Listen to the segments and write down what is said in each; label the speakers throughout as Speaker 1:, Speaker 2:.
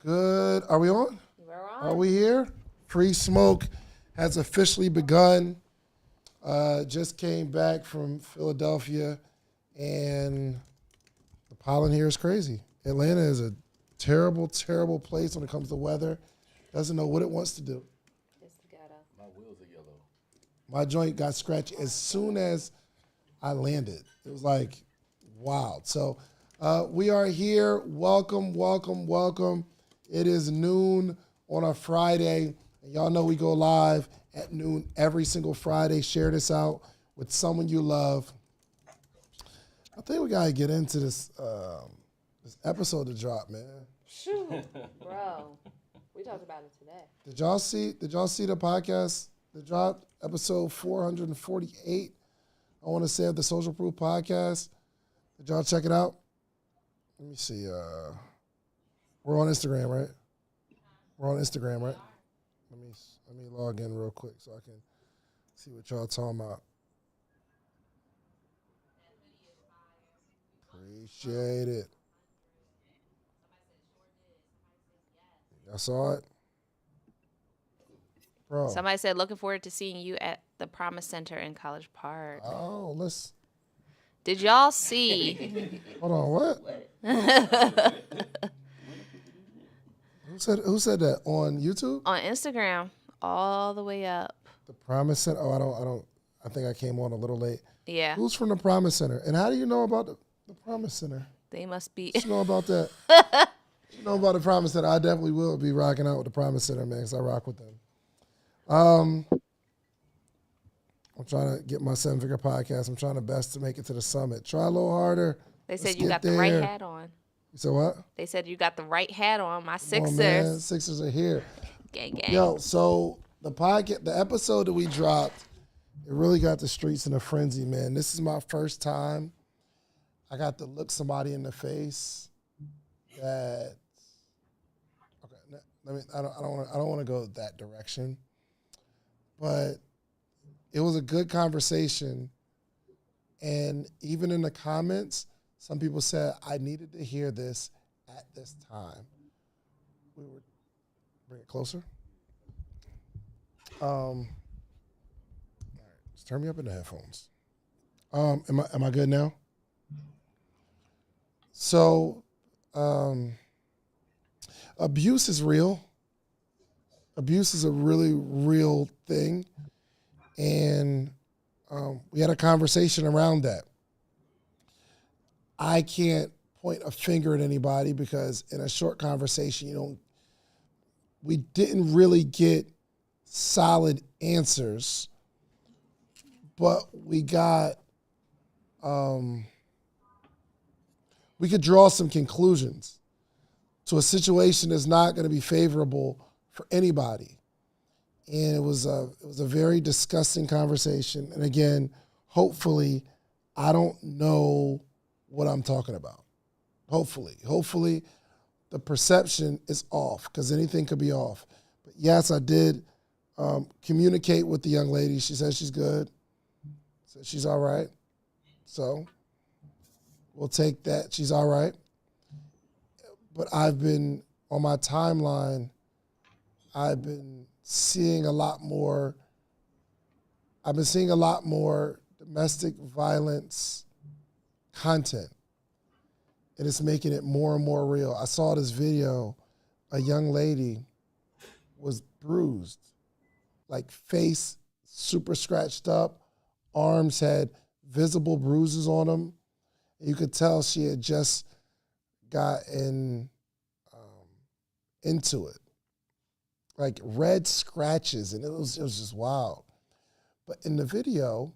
Speaker 1: Good. Are we on?
Speaker 2: We're on.
Speaker 1: Are we here? Free smoke has officially begun. Just came back from Philadelphia, and the pollen here is crazy. Atlanta is a terrible, terrible place when it comes to weather. Doesn't know what it wants to do.
Speaker 2: It's the ghetto.
Speaker 3: My wheels are yellow.
Speaker 1: My joint got scratched as soon as I landed. It was like wild. So we are here. Welcome, welcome, welcome. It is noon on a Friday. And y'all know we go live at noon every single Friday. Share this out with someone you love. I think we got to get into this this episode to drop, man.
Speaker 2: Shoot, bro. We talked about it today.
Speaker 1: Did y'all see the podcast that dropped? Episode 448. I want to say of the Social Proof Podcast. Did y'all check it out? Let me see. We're on Instagram, right? We're on Instagram, right? Let me log in real quick so I can see what y'all talking about. Appreciate it. Y'all saw it? Bro.
Speaker 2: Somebody said, looking forward to seeing you at the Promise Center in College Park.
Speaker 1: Oh, let's.
Speaker 2: Did y'all see?
Speaker 1: Hold on, what? Who said that on YouTube?
Speaker 2: On Instagram, all the way up.
Speaker 1: The Promise Center. Oh, I think I came on a little late.
Speaker 2: Yeah.
Speaker 1: Who's from the Promise Center? And how do you know about the Promise Center?
Speaker 2: They must be.
Speaker 1: You know about that? You know about the Promise Center? I definitely will be rocking out with the Promise Center, man, because I rock with them. I'm trying to get my 7-figure podcast. I'm trying the best to make it to the summit. Try a little harder.
Speaker 2: They said
Speaker 1: Let's
Speaker 2: you
Speaker 1: get
Speaker 2: got the
Speaker 1: there.
Speaker 2: right hat on.
Speaker 1: You said what?
Speaker 2: They said you got the right hat on. My
Speaker 1: Come on,
Speaker 2: Sixers.
Speaker 1: man. Sixers are here.
Speaker 2: Gang, gang.
Speaker 1: Yo, so the episode that we dropped, it really got the streets in a frenzy, man. This is my first time I got to look somebody in the face that. Okay, I don't want to go that direction, but it was a good conversation, and even in the comments, some people said I needed to hear this at this time. Bring it closer. All right, just turn me up in the headphones. Am I good now? So, abuse is real. Abuse is a really real thing, and we had a conversation around that. I can't point a finger at anybody because in a short conversation, we didn't really get solid answers, but we got, we could draw some conclusions to a situation that's not going to be favorable for anybody. And it was a very disgusting conversation. And again, hopefully, I don't know what I'm talking about. Hopefully the perception is off because anything could be off. But yes, I did communicate with the young lady. She said she's good. Said she's all right. So we'll take that. She's all right. But I've been on my timeline, I've been seeing a lot more domestic violence content. And it's making it more and more real. I saw this video, a young lady was bruised, like face super scratched up, arms had visible bruises on them. You could tell she had just gotten into it. Like red scratches, and it was just wild. But in the video,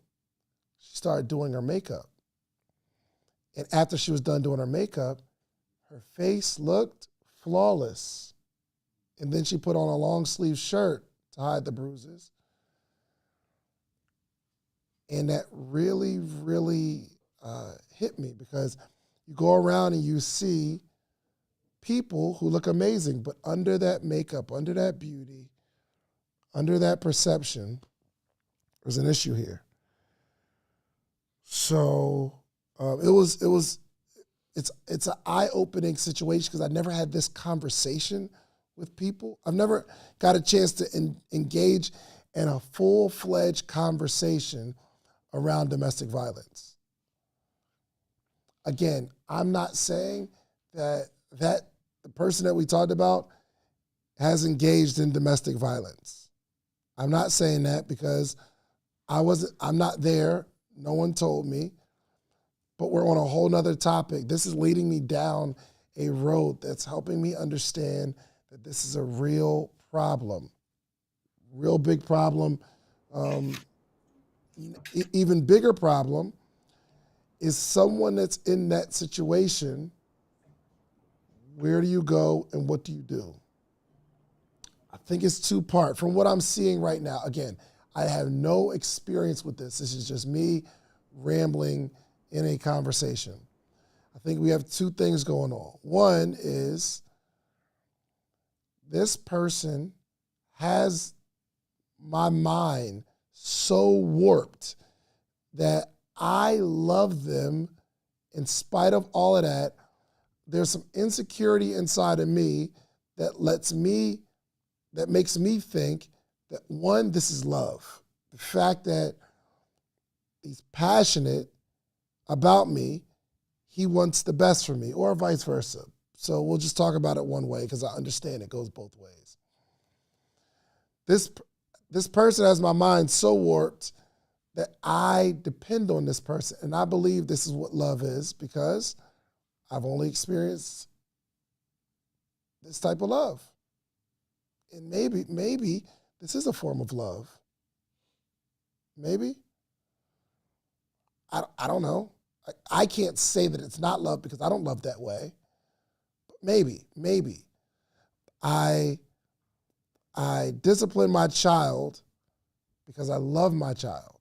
Speaker 1: she started doing her makeup. And after she was done doing her makeup, her face looked flawless. And then she put on a long sleeve shirt to hide the bruises. And that really, really hit me because you go around and you see people who look amazing, but under that makeup, under that beauty, under that perception, there's an issue here. So it was it's an eye-opening situation because I never had this conversation with people. I've never got a chance to engage in a full-fledged conversation around domestic violence. Again, I'm not saying that the person that we talked about has engaged in domestic violence. I'm not saying that because I'm not there. No one told me. But we're on a whole nother topic. This is leading me down a road that's helping me understand that this is a real problem, real big problem. Even bigger problem is someone that's in that situation. Where do you go and what do you do? I think it's two-part. From what I'm seeing right now, again, I have no experience with this. This is just me rambling in a conversation. I think we have two things going on. One is this person has my mind so warped that I love them in spite of all of that. There's some insecurity inside of me that makes me think that, one, this is love. The fact that he's passionate about me, he wants the best for me, or vice versa. So we'll just talk about it one way because I understand it goes both ways. This person has my mind so warped that I depend on this person. And I believe this is what love is because I've only experienced this type of love. And maybe this is a form of love. Maybe. I don't know. I can't say that it's not love because I don't love that way. But maybe. I discipline my child because I love my child.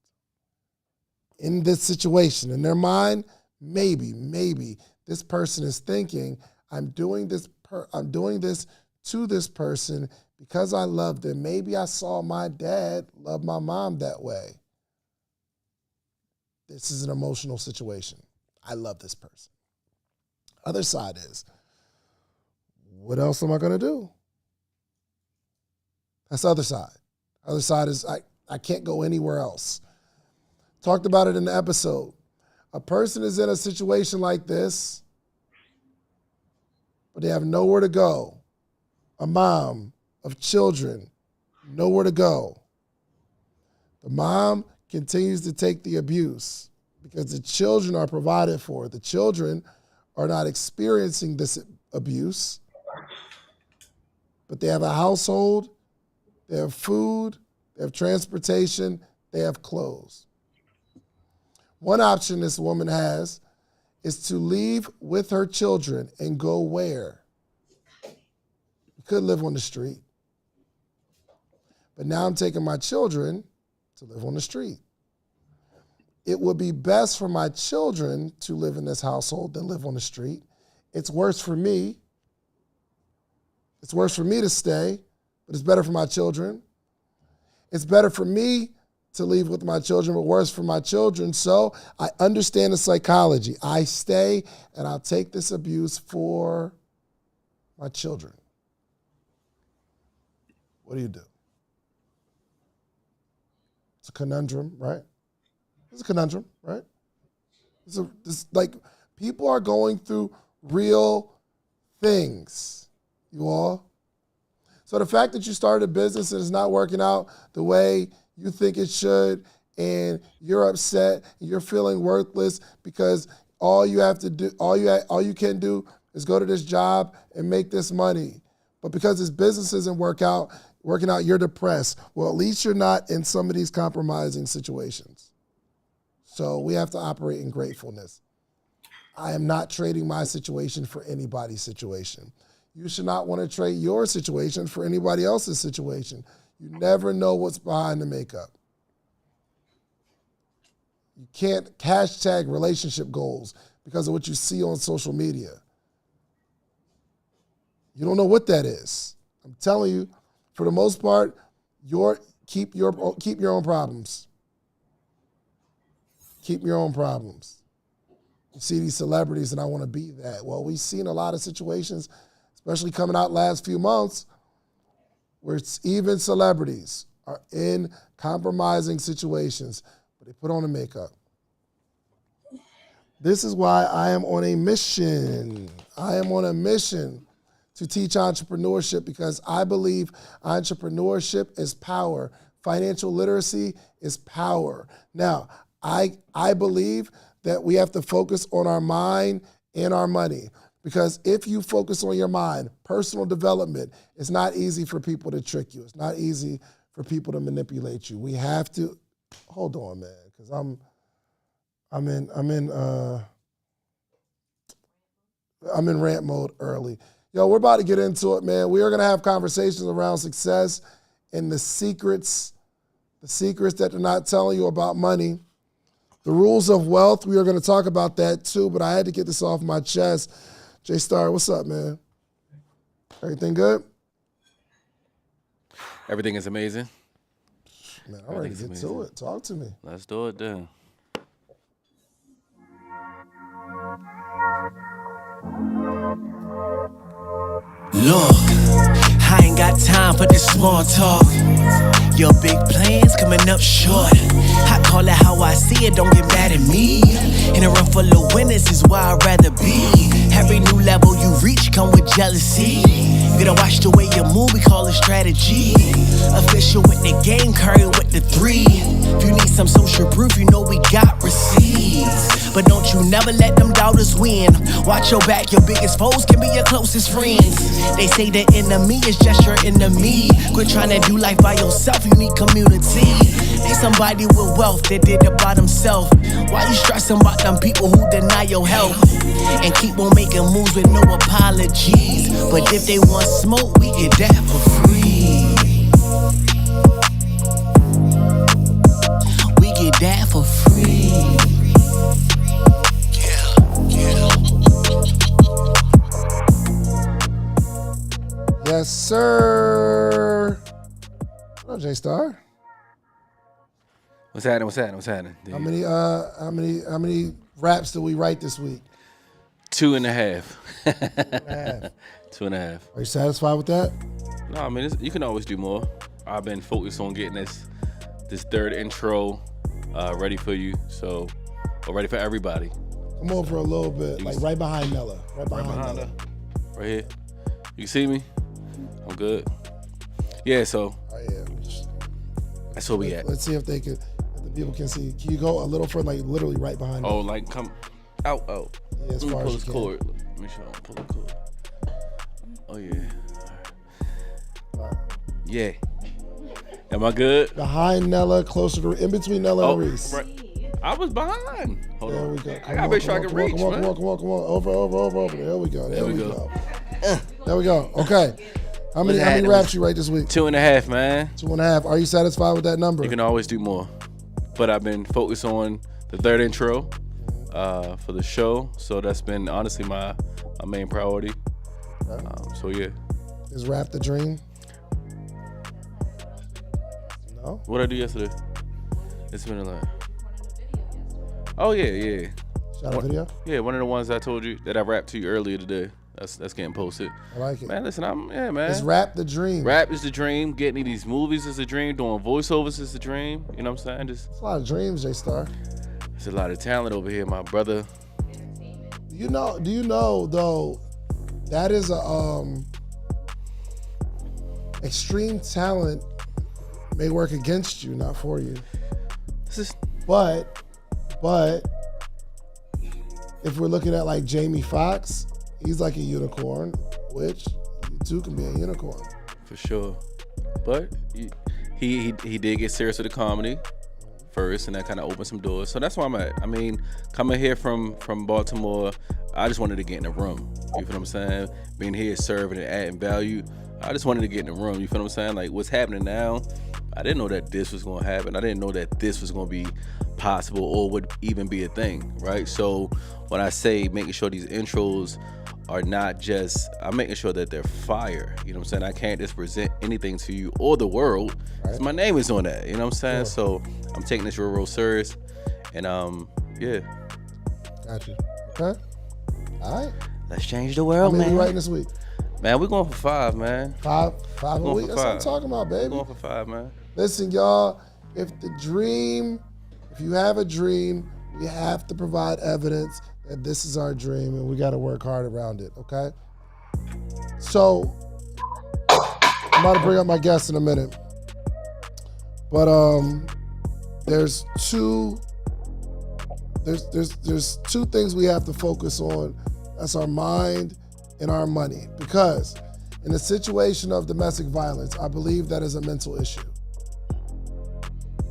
Speaker 1: In this situation, in their mind, maybe this person is thinking, I'm doing this to this person because I love them. Maybe I saw my dad love my mom that way. This is an emotional situation. I love this person. Other side is, what else am I going to do? That's the other side. Other side is I can't go anywhere else. Talked about it in the episode. A person is in a situation like this, but they have nowhere to go. A mom of children, nowhere to go. The mom continues to take the abuse because the children are provided for. The children are not experiencing this abuse, but they have a household, they have food, they have transportation, they have clothes. One option this woman has is to leave with her children and go where? You could live on the street. But now I'm taking my children to live on the street. It would be best for my children to live in this household than live on the street. It's worse for me. It's worse for me to stay, but it's better for my children. It's better for me to leave with my children, but worse for my children. So I understand the psychology. I stay and I'll take this abuse for my children. What do you do? It's a conundrum, right? It's a conundrum, right? It's like people are going through real things, you all. So the fact that you started a business and it's not working out the way you think it should, and you're upset, and you're feeling worthless because all you can do is go to this job and make this money. But because this business isn't working out, you're depressed. Well, at least you're not in some of these compromising situations. So we have to operate in gratefulness. I am not trading my situation for anybody's situation. You should not want to trade your situation for anybody else's situation. You never know what's behind the makeup. You can't hashtag relationship goals because of what you see on social media. You don't know what that is. I'm telling you, for the most part, keep your own problems. Keep your own problems. You see these celebrities, and I want to be that. Well, we've seen a lot of situations, especially coming out last few months, where it's even celebrities are in compromising situations, but they put on the makeup. This is why I am on a mission. I am on a mission to teach entrepreneurship because I believe entrepreneurship is power. Financial literacy is power. Now, I believe that we have to focus on our mind and our money. Because if you focus on your mind, personal development, it's not easy for people to trick you. It's not easy for people to manipulate you. We have to, hold on, man, because I'm in rant mode early. Yo, we're about to get into it, man. We are gonna have conversations around success and the secrets that they're not telling you about money. The rules of wealth, we are gonna talk about that too, but I had to get this off my chest. J-Star, what's up, man? Everything good?
Speaker 3: Everything is amazing.
Speaker 1: Man, I'm ready to get to it. Talk to me.
Speaker 3: Let's do it then.
Speaker 4: Look, I ain't got time for this small talk. Your big plans coming up short. I call it how I see it, don't get mad at me. In a room full of winners is where I'd rather be. Every new level you reach come with jealousy. You gotta watch the way you move, we call it strategy. Official with the game, curry with the 3. If you need some social proof, you know we got receipts. But don't you never let them doubters win. Watch your back, your biggest foes can be your closest friends. They say the enemy is just your enemy. Quit trying to do life by yourself, you need community. Need somebody with wealth that did it by themselves. Why you stressing about them people who deny your health? And keep on making moves with no apologies. But if they want smoke, we get that for free. We get that for free.
Speaker 1: Yes, sir. Hello, J-Star.
Speaker 3: What's happening?
Speaker 1: How many raps did we write this week?
Speaker 3: 2.5.
Speaker 1: 2.5.
Speaker 3: 2.5.
Speaker 1: Are you satisfied with that?
Speaker 3: No, I mean, you can always do more. I've been focused on getting this third intro ready for you, or ready for everybody.
Speaker 1: Come over a little bit, like right behind Nella. Right behind
Speaker 3: her. Right here. You see me? I'm good. Yeah, so
Speaker 1: Oh, yeah.
Speaker 3: that's where we at.
Speaker 1: Let's see if the people can see. Can you go a little further, like literally right behind
Speaker 3: Oh,
Speaker 1: me?
Speaker 3: like come out.
Speaker 1: Yeah, as
Speaker 3: Let me
Speaker 1: far
Speaker 3: pull
Speaker 1: as
Speaker 3: this
Speaker 1: you can.
Speaker 3: cord. Let me show you. Pull the cord. Oh, yeah.
Speaker 1: All right.
Speaker 3: Yeah. Am I good?
Speaker 1: Behind Nella, closer to, in between Nella and Reese.
Speaker 3: Right. I was behind. Hold
Speaker 1: There
Speaker 3: on.
Speaker 1: we go.
Speaker 3: I gotta make sure I can reach, man.
Speaker 1: Come on. Over. There we go. There we go. There we go. Okay. How many raps you write this week?
Speaker 3: 2.5, man.
Speaker 1: 2.5. Are you satisfied with that number?
Speaker 3: You can always do more. But I've been focused on the third intro for the show. So that's been honestly my main priority. So yeah.
Speaker 1: Is rap the dream? No?
Speaker 3: What I do yesterday? It's been a lot. Oh yeah.
Speaker 1: Shot a video?
Speaker 3: Yeah, one of the ones I told you that I rapped to you earlier today. That's getting posted.
Speaker 1: I like it.
Speaker 3: Man, listen, man.
Speaker 1: Is rap the dream?
Speaker 3: Rap is the dream. Getting these movies is the dream. Doing voiceovers is the dream. You know what I'm saying?
Speaker 1: It's a lot of dreams, J-Star.
Speaker 3: There's a lot of talent over here, my brother.
Speaker 1: Do you know though, that is a extreme talent may work against you, not for you. But if we're looking at like Jamie Foxx, he's like a unicorn, which you too can be a unicorn.
Speaker 3: For sure. But he did get serious with the comedy first, and that kind of opened some doors. So that's where I'm at. I mean, coming here from Baltimore, I just wanted to get in the room. You feel what I'm saying? Being here, serving and adding value. I just wanted to get in the room. You feel what I'm saying? Like what's happening now, I didn't know that this was going to happen. I didn't know that this was going to be possible or would even be a thing, right? So when I say making sure these intros are not just, I'm making sure that they're fire. You know what I'm saying? I can't just present anything to you or the world. Right. My name is on that. You know what I'm saying? Sure. So I'm taking this real serious. And yeah.
Speaker 1: Got you. Okay. All right.
Speaker 3: Let's change the
Speaker 1: How
Speaker 3: world,
Speaker 1: many we
Speaker 3: man.
Speaker 1: writing this week?
Speaker 3: Man, we're going for 5, man.
Speaker 1: Five a
Speaker 3: Going
Speaker 1: week.
Speaker 3: for
Speaker 1: That's what I'm
Speaker 3: 5.
Speaker 1: talking about,
Speaker 3: We're
Speaker 1: baby.
Speaker 3: going for 5, man.
Speaker 1: Listen, y'all, if you have a dream, we have to provide evidence that this is our dream and we got to work hard around it, okay? So, I'm about to bring up my guest in a minute. But there's two things we have to focus on. That's our mind and our money. Because in a situation of domestic violence, I believe that is a mental issue.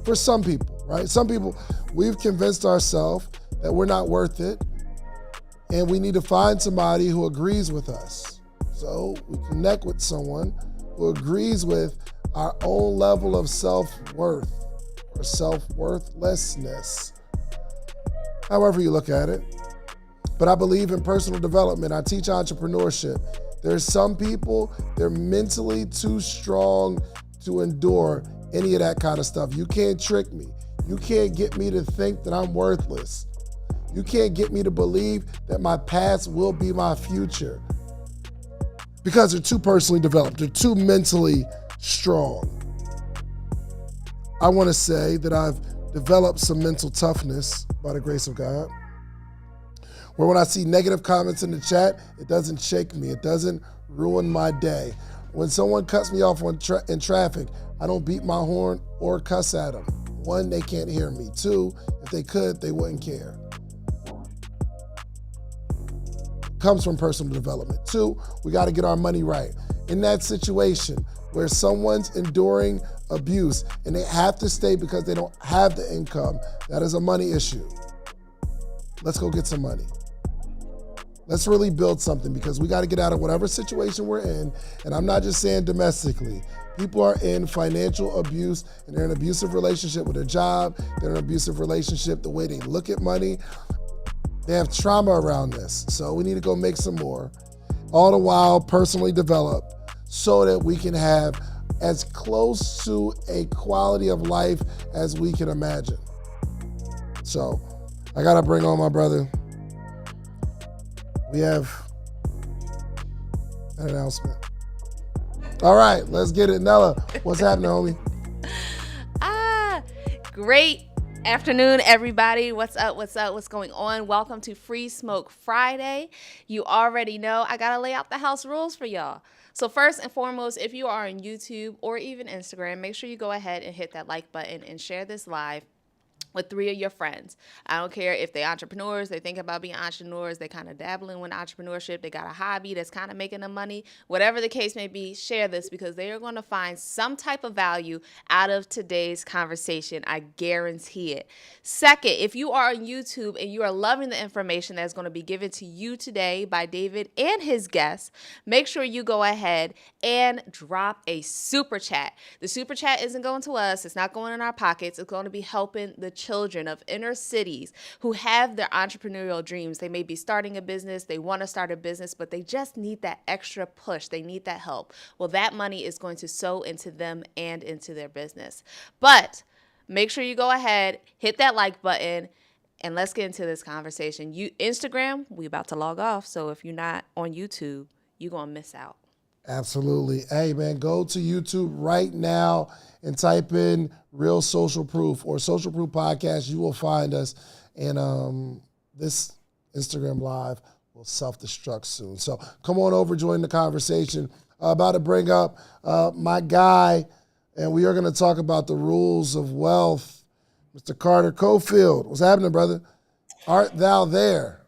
Speaker 1: For some people, right? Some people, we've convinced ourselves that we're not worth it, and we need to find somebody who agrees with us. So we connect with someone who agrees with our own level of self-worth or self-worthlessness, however you look at it. But I believe in personal development. I teach entrepreneurship. There's some people, they're mentally too strong to endure any of that kind of stuff. You can't trick me. You can't get me to think that I'm worthless. You can't get me to believe that my past will be my future. Because they're too personally developed. They're too mentally strong. I want to say that I've developed some mental toughness by the grace of God, where when I see negative comments in the chat, it doesn't shake me. It doesn't ruin my day. When someone cuts me off in traffic, I don't beat my horn or cuss at them. 1, they can't hear me. 2, if they could, they wouldn't care. Comes from personal development. 2, we got to get our money right. In that situation where someone's enduring abuse and they have to stay because they don't have the income, that is a money issue. Let's go get some money. Let's really build something, because we got to get out of whatever situation we're in. And I'm not just saying domestically. People are in financial abuse, and they're in an abusive relationship with their job. They're in an abusive relationship the way they look at money. They have trauma around this. So we need to go make some more. All the while personally develop so that we can have as close to a quality of life as we can imagine. So I got to bring on my brother. We have an announcement. All right, let's get it. Nella, what's happening, homie?
Speaker 2: Great afternoon, everybody. What's up? What's going on? Welcome to Free Smoke Friday. You already know I gotta lay out the house rules for y'all. So first and foremost, if you are on YouTube or even Instagram, make sure you go ahead and hit that like button and share this live with 3 of your friends. I don't care if they're entrepreneurs, they think about being entrepreneurs, they kind of dabbling with entrepreneurship, they got a hobby that's kind of making them money. Whatever the case may be, share this, because they are going to find some type of value out of today's conversation. I guarantee it. Second, if you are on YouTube and you are loving the information that's going to be given to you today by David and his guests, make sure you go ahead and drop a super chat. The super chat isn't going to us. It's not going in our pockets. It's going to be helping the children of inner cities who have their entrepreneurial dreams. They may be starting a business, they want to start a business, but they just need that extra push. They need that help. Well, that money is going to sow into them and into their business. But make sure you go ahead, hit that like button, and let's get into this conversation. Instagram, we about to log off, so if you're not on YouTube, you're going to miss out.
Speaker 1: Absolutely. Hey, man, go to YouTube right now and type in Real Social Proof or Social Proof Podcast. You will find us. And this Instagram Live will self-destruct soon. So come on over, join the conversation. About to bring up my guy, and we are going to talk about the rules of wealth. Mr. Carter Cofield. What's happening, brother? Art thou there?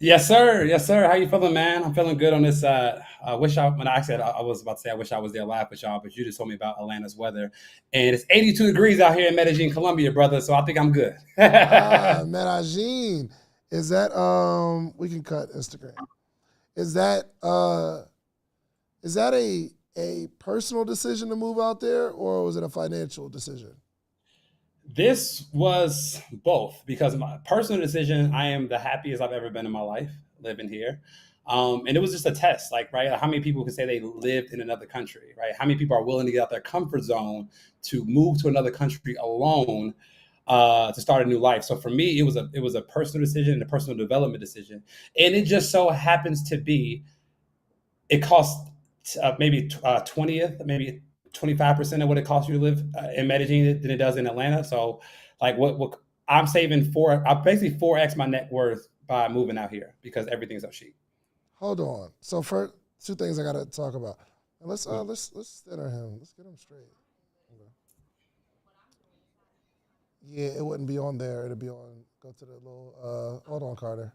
Speaker 5: Yes, sir. Yes, sir. How you feeling, man? I'm feeling good on this side. I wish I was about to say I wish I was there live with y'all, but you just told me about Atlanta's weather. And it's 82 degrees out here in Medellin, Colombia, brother. So I think I'm good.
Speaker 1: Medellin. Is that we can cut Instagram. Is that a personal decision to move out there, or was it a financial decision?
Speaker 5: This was both, because my personal decision, I am the happiest I've ever been in my life living here. And it was just a test, like, right? How many people can say they lived in another country, right? How many people are willing to get out their comfort zone to move to another country alone? to start a new life. So for me, it was a personal decision and a personal development decision. And it just so happens to be, it costs maybe 20th, maybe 25% of what it costs you to live in Medellin than it does in Atlanta. So like what I'm saving I basically 4x my net worth by moving out here because everything's so cheap.
Speaker 1: Hold on. So first, two things I gotta talk about. And let's center him. Let's get him straight. Okay. Yeah, it wouldn't be on there. It'll be on. Go to the little. Hold on, Carter.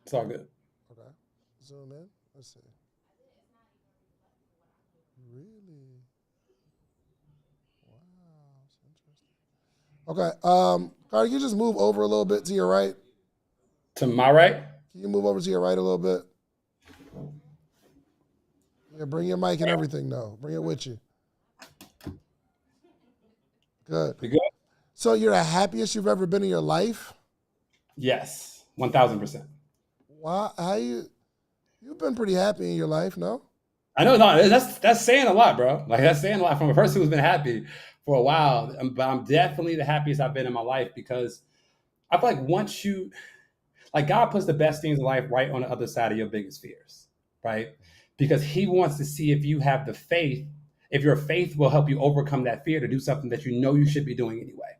Speaker 5: It's all good.
Speaker 1: Okay. Zoom in. Let's see. Really? Wow, that's interesting. Okay. Carter, you just move over a little bit to your right.
Speaker 5: To my right?
Speaker 1: Can you move over to your right a little bit? Yeah, bring your mic and everything, though. Bring it with you. Good.
Speaker 5: You good?
Speaker 1: So you're the happiest you've ever been in your life?
Speaker 5: Yes, 1,000%.
Speaker 1: Why? How you've been pretty happy in your life, no?
Speaker 5: I know, no, that's saying a lot, bro. Like that's saying a lot from a person who's been happy for a while. But I'm definitely the happiest I've been in my life because I feel like once you, like God puts the best things in life right on the other side of your biggest fears, right? Because he wants to see if you have the faith, if your faith will help you overcome that fear to do something that you know you should be doing anyway.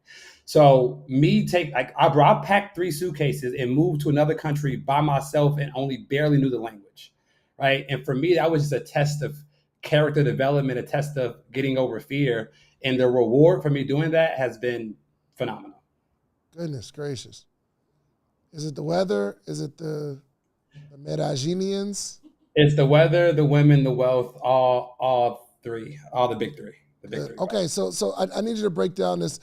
Speaker 5: So I packed 3 suitcases and moved to another country by myself and only barely knew the language, right? And for me, that was just a test of character development, a test of getting over fear. And the reward for me doing that has been phenomenal.
Speaker 1: Goodness gracious. Is it the weather? Is it the Medellinians?
Speaker 5: It's the weather, the women, the wealth, all the big three. The big three.
Speaker 1: Okay, so I need you to break down this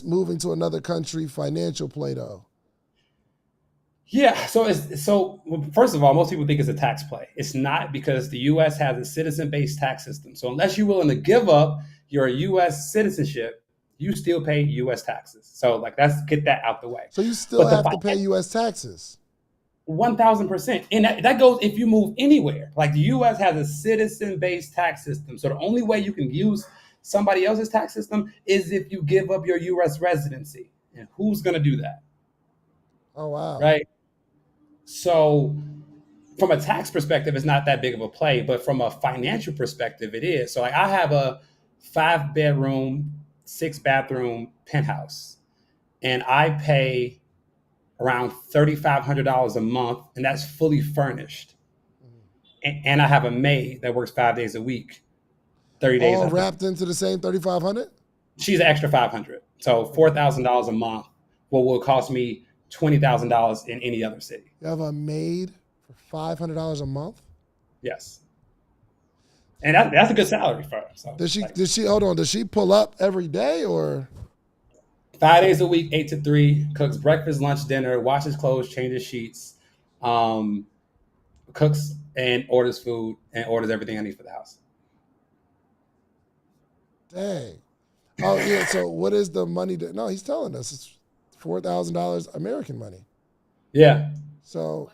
Speaker 1: moving to another country financial play though.
Speaker 5: Yeah, so first of all, most people think it's a tax play. It's not, because the U.S. has a citizen-based tax system. So unless you're willing to give up your U.S. citizenship, you still pay U.S. taxes. So let's get that out the way.
Speaker 1: So you still have to pay U.S. taxes.
Speaker 5: 1,000%. And that goes if you move anywhere. Like the U.S. has a citizen-based tax system. So the only way you can use somebody else's tax system is if you give up your U.S. residency. And who's going to do that?
Speaker 1: Oh, wow.
Speaker 5: Right? So from a tax perspective, it's not that big of a play. But from a financial perspective, it is. So I have a 5-bedroom, 6-bathroom penthouse. And I pay around $3,500 a month, and that's fully furnished. And I have a maid that works 5 days a week, 30 days.
Speaker 1: All wrapped into the same $3,500?
Speaker 5: She's an extra $500, so $4,000 a month. What will cost me $20,000 in any other city?
Speaker 1: You have a maid for $500 a month?
Speaker 5: Yes, and that's a good salary for her. So
Speaker 1: does she pull up every day or?
Speaker 5: 5 days a week, 8 to 3, cooks breakfast, lunch, dinner, washes clothes, changes sheets, cooks and orders food and orders everything I need for the house.
Speaker 1: Dang. Oh, yeah. So what is the money? No, he's telling us it's $4,000 American money.
Speaker 5: Yeah.
Speaker 1: So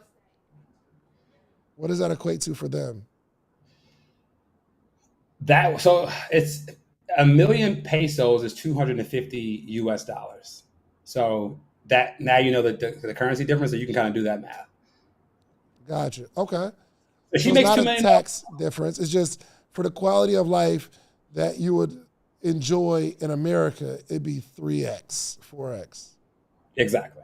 Speaker 1: what does that equate to for them?
Speaker 5: So it's 1 million pesos is $250 US. So that now you know the currency difference, so you can kind of do that math.
Speaker 1: Gotcha. Okay.
Speaker 5: But she
Speaker 1: so
Speaker 5: makes
Speaker 1: it's
Speaker 5: $2
Speaker 1: not a
Speaker 5: million.
Speaker 1: tax difference. It's just for the quality of life that you would enjoy in America, it'd be 3x, 4x.
Speaker 5: Exactly.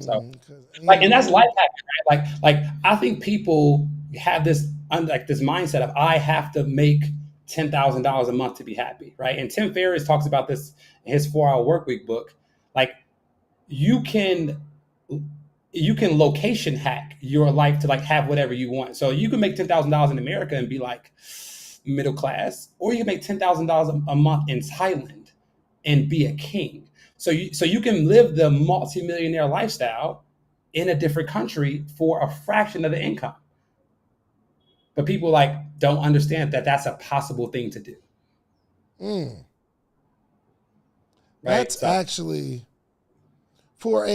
Speaker 5: So,
Speaker 1: and
Speaker 5: that's life hacking, right? Like I think people have this mindset of I have to make $10,000 a month to be happy, right? And Tim Ferriss talks about this in his 4-Hour Workweek book. Like you can location hack your life to have whatever you want. So you can make $10,000 in America and be middle class, or you can make $10,000 a month in Thailand and be a king. So you can live the multimillionaire lifestyle in a different country for a fraction of the income. But people don't understand that that's a possible thing to do.
Speaker 1: Right? That's
Speaker 5: So,
Speaker 1: actually for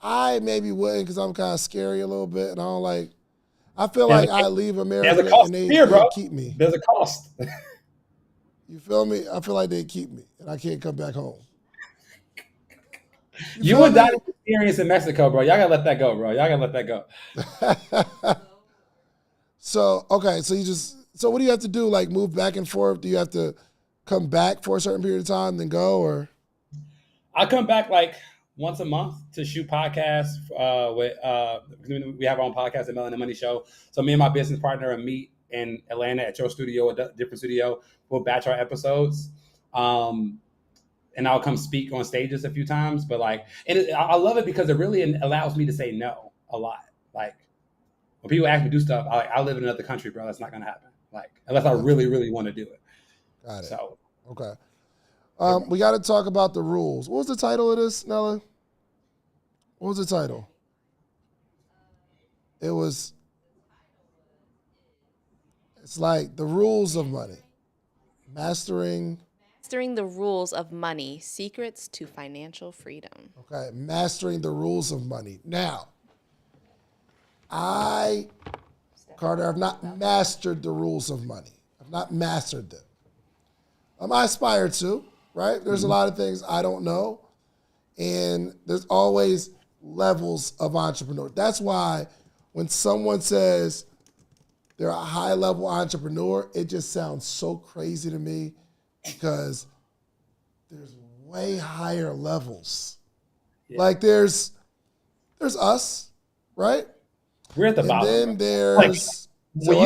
Speaker 1: I maybe wouldn't because I'm kind of scary a little bit, and I feel like I leave America
Speaker 5: there's a cost
Speaker 1: and they
Speaker 5: here, bro.
Speaker 1: keep me.
Speaker 5: There's a cost.
Speaker 1: You feel me? I feel like they keep me and I can't come back home.
Speaker 5: You
Speaker 1: feel
Speaker 5: and
Speaker 1: me?
Speaker 5: Donnie's experience in Mexico, bro. Y'all gotta let that go, bro. Y'all gotta let that go.
Speaker 1: So, okay, so what do you have to do? Like move back and forth? Do you have to come back for a certain period of time, then go, or?
Speaker 5: I come back like once a month to shoot podcasts with we have our own podcast, the Melanin Money Show. So me and my business partner meet in Atlanta at your studio, a different studio. We'll batch our episodes. And I'll come speak on stages a few times, but like, I love it because it really allows me to say no a lot. Like when people ask me to do stuff, I live in another country, bro. That's not gonna happen. Like unless I really, really want to do it.
Speaker 1: Got it.
Speaker 5: So
Speaker 1: okay. We got to talk about the rules. What was the title of this, Nella? What was the title? It's like the rules of money. Mastering
Speaker 2: the rules of money, secrets to financial freedom.
Speaker 1: Okay, mastering the rules of money. Now, Carter, I've not mastered the rules of money. I've not mastered them. I aspire to, right? There's a lot of things I don't know, and there's always levels of entrepreneur. That's why when someone says they're a high-level entrepreneur, it just sounds so crazy to me because there's way higher levels. Yeah. Like there's us, right?
Speaker 5: We're at the
Speaker 1: and
Speaker 5: bottom.
Speaker 1: Then there's
Speaker 5: when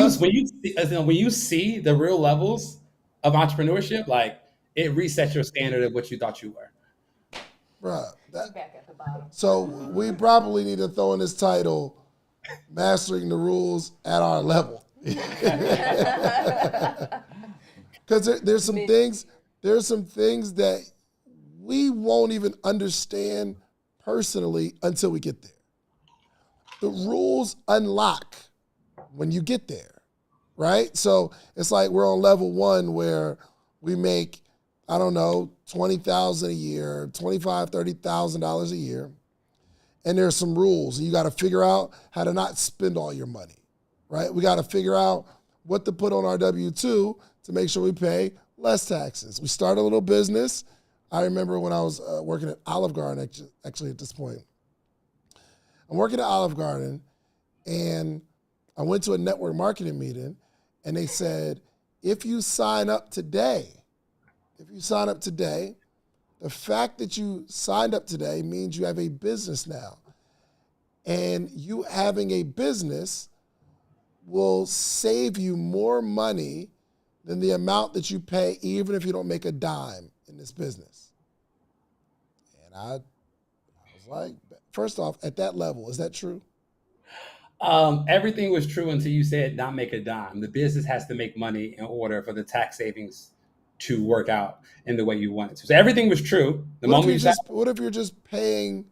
Speaker 5: you see the real levels of entrepreneurship, like it resets your standard of what you thought you were.
Speaker 1: Bruh, back at the bottom. So we probably need to throw in this title, Mastering the Rules at Our Level. Because there's some things that we won't even understand personally until we get there. The rules unlock when you get there, right? So it's like we're on level 1 where we make, I don't know, $20,000 a year, $25,000, $30,000 a year, and there's some rules. You got to figure out how to not spend all your money, right? We got to figure out what to put on our W-2 to make sure we pay less taxes. We start a little business. I remember when I was working at Olive Garden, actually at this point. I'm working at Olive Garden, and I went to a network marketing meeting, and they said, if you sign up today, the fact that you signed up today means you have a business now. And you having a business will save you more money than the amount that you pay even if you don't make a dime in this business. And I was like, first off, at that level, is that true?
Speaker 5: Everything was true until you said not make a dime. The business has to make money in order for the tax savings to work out in the way you want it to. So everything was true.
Speaker 1: What if you're just paying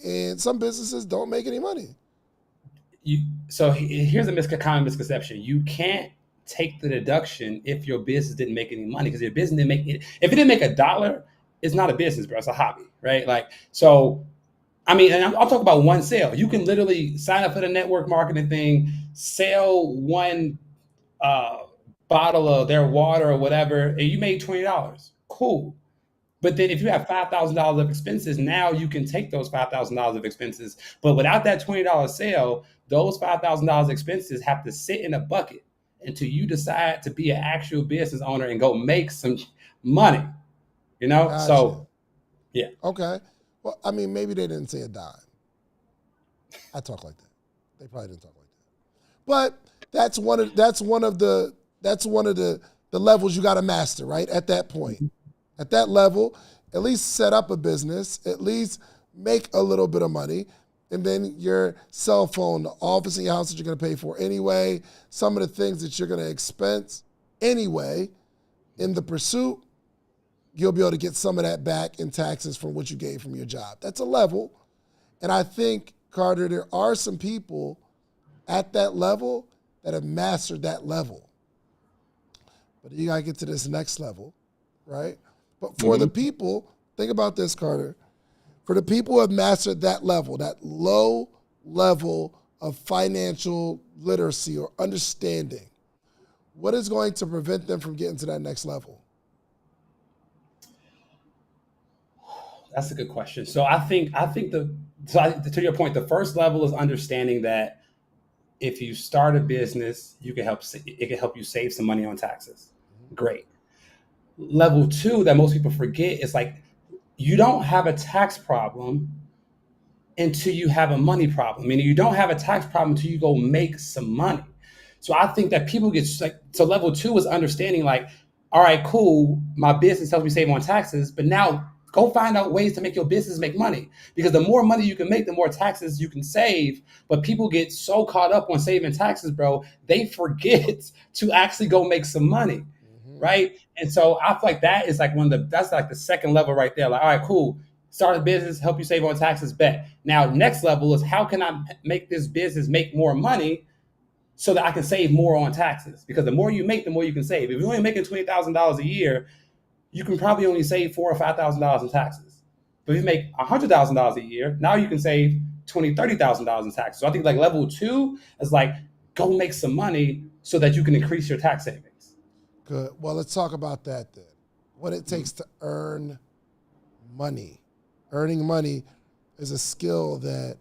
Speaker 1: and some businesses don't make any money?
Speaker 5: So here's a common misconception. You can't take the deduction if your business didn't make any money, because your business didn't make it. If it didn't make $1, it's not a business, bro. It's a hobby, right? Like, so, I mean, and I'm talking about one sale. You can literally sign up for the network marketing thing, sell one bottle of their water or whatever, and you made $20. Cool. But then if you have $5,000 of expenses, now you can take those $5,000 of expenses. But without that $20 sale, those $5,000 expenses have to sit in a bucket until you decide to be an actual business owner and go make some money. You know?
Speaker 1: Gotcha.
Speaker 5: So, yeah.
Speaker 1: Okay. Well, I mean, maybe they didn't say a dime. I talk like that. They probably didn't talk like that. But that's one of the levels you got to master, right? At that point. At that level, at least set up a business, at least make a little bit of money, and then your cell phone, the office in your house that you're going to pay for anyway, some of the things that you're going to expense anyway, in the pursuit, you'll be able to get some of that back in taxes from what you gave from your job. That's a level. And I think, Carter, there are some people at that level that have mastered that level. But you got to get to this next level, right? But for the people, think about this, Carter. For the people who have mastered that level, that low level of financial literacy or understanding, What is going to prevent them from getting to that next level?
Speaker 5: That's a good question. So I think to your point, the first level is understanding that if you start a business, it can help you save some money on taxes. Great. Level two that most people forget is like you don't have a tax problem until you have a money problem. Meaning you don't have a tax problem until you go make some money. So I think that people get like, so level two is understanding like, all right, cool, my business helps me save on taxes, but now go find out ways to make your business make money. Because the more money you can make, the more taxes you can save. But people get so caught up on saving taxes, bro, they forget to actually go make some money. Right. And so I feel like that is like that's like the second level right there. Like, all right, cool. Start a business, help you save on taxes, bet. Now, next level is how can I make this business make more money so that I can save more on taxes? Because the more you make, the more you can save. If you're only making $20,000 a year, you can probably only save $4,000 or $5,000 in taxes. But if you make $100,000 a year, now you can save $20,000, $30,000 in taxes. So I think like level two is like go make some money so that you can increase your tax savings.
Speaker 1: Good. Well, let's talk about that then. What it takes to earn money. Earning money is a skill that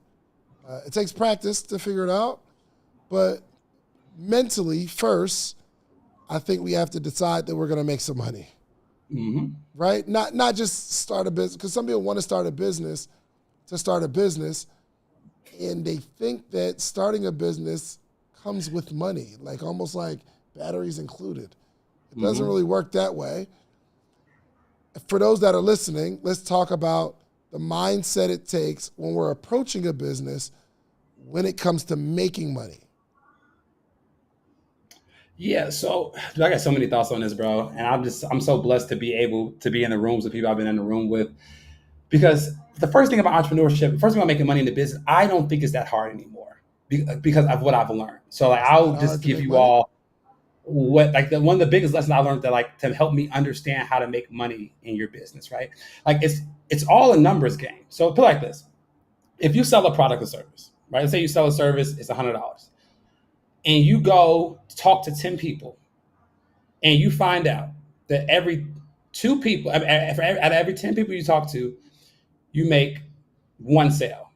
Speaker 1: it takes practice to figure it out, but mentally first, I think we have to decide that we're going to make some money, right? Not just start a business, because some people want to start a business to start a business, and they think that starting a business comes with money, like almost like batteries included. It doesn't really work that way. For those that are listening, let's talk about the mindset it takes when we're approaching a business when it comes to making money.
Speaker 5: Yeah, so I got so many thoughts on this, bro. And I'm so blessed to be able to be in the rooms with people I've been in the room with. Because the first thing about entrepreneurship, the first thing about making money in the business, I don't think it's that hard anymore because of what I've learned. So like I'll just give you all what like one of the biggest lessons I learned that like to help me understand how to make money in your business, right? Like it's all a numbers game. So put it like this. If you sell a product or service, right? Let's say you sell a service, it's $100. And you go talk to 10 people and you find out that every 2 people, out of every 10 people you talk to, you make 1 sale.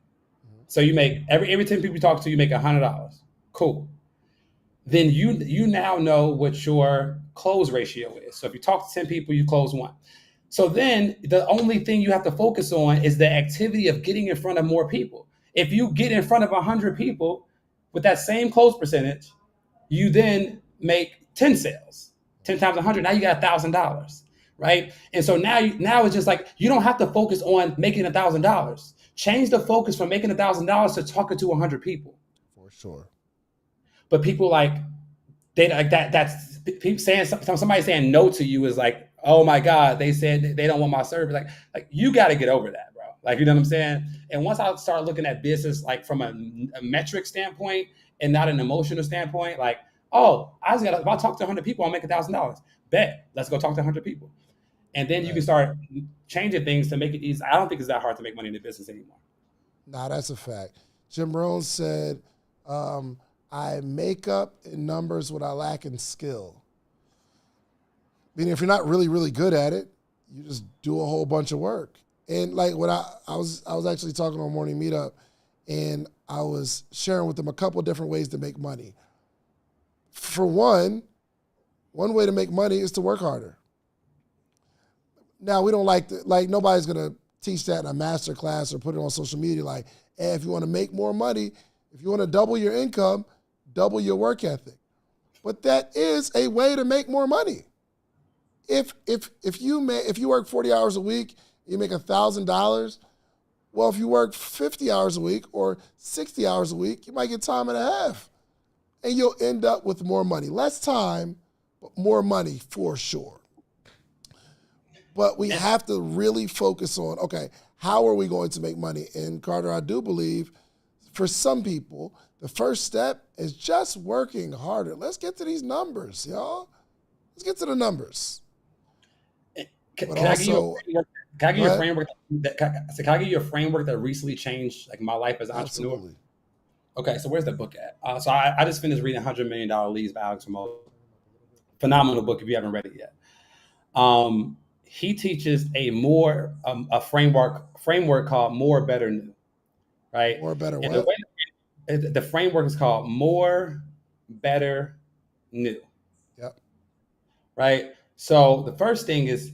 Speaker 5: So you make every 10 people you talk to, you make $100. Cool. Then you now know what your close ratio is. So if you talk to 10 people, you close 1. So then the only thing you have to focus on is the activity of getting in front of more people. If you get in front of 100 people with that same close percentage, you then make 10 sales, 10 times 100. Now you got $1,000, right? And so now it's just like, you don't have to focus on making $1,000. Change the focus from making $1,000 to talking to 100 people.
Speaker 1: For sure.
Speaker 5: But people like, they like that. That's people saying somebody saying no to you is like, oh my God, they said they don't want my service. Like you got to get over that, bro. Like, you know what I'm saying? And once I start looking at business like from a metric standpoint and not an emotional standpoint, like, oh, if I talk to 100 people, I'll make $1,000. Bet, let's go talk to 100 people. And then you can start changing things to make it easy. I don't think it's that hard to make money in the business anymore.
Speaker 1: Nah, that's a fact. Jim Rohn said, I make up in numbers what I lack in skill. Meaning if you're not really, really good at it, you just do a whole bunch of work. And like what I was actually talking on a morning meetup, and I was sharing with them a couple of different ways to make money. For one way to make money is to work harder. Now, we don't like nobody's going to teach that in a master class or put it on social media like, hey, if you want to make more money, if you want to double your income, double your work ethic. But that is a way to make more money. If you work 40 hours a week, you make $1,000. Well, if you work 50 hours a week or 60 hours a week, you might get time and a half. And you'll end up with more money. Less time, but more money for sure. But we have to really focus on, okay, how are we going to make money? And Carter, I do believe for some people, the first step is just working harder. Let's get to these numbers, y'all. Let's get to the numbers.
Speaker 5: Can I give you a framework that framework that recently changed like my life as an entrepreneur? Phenomenal book if you haven't read it yet. He teaches a framework called More, Better, New, right?
Speaker 1: Or better
Speaker 5: And
Speaker 1: what?
Speaker 5: the framework is called More, Better, New,
Speaker 1: Yep.
Speaker 5: right? So the first thing is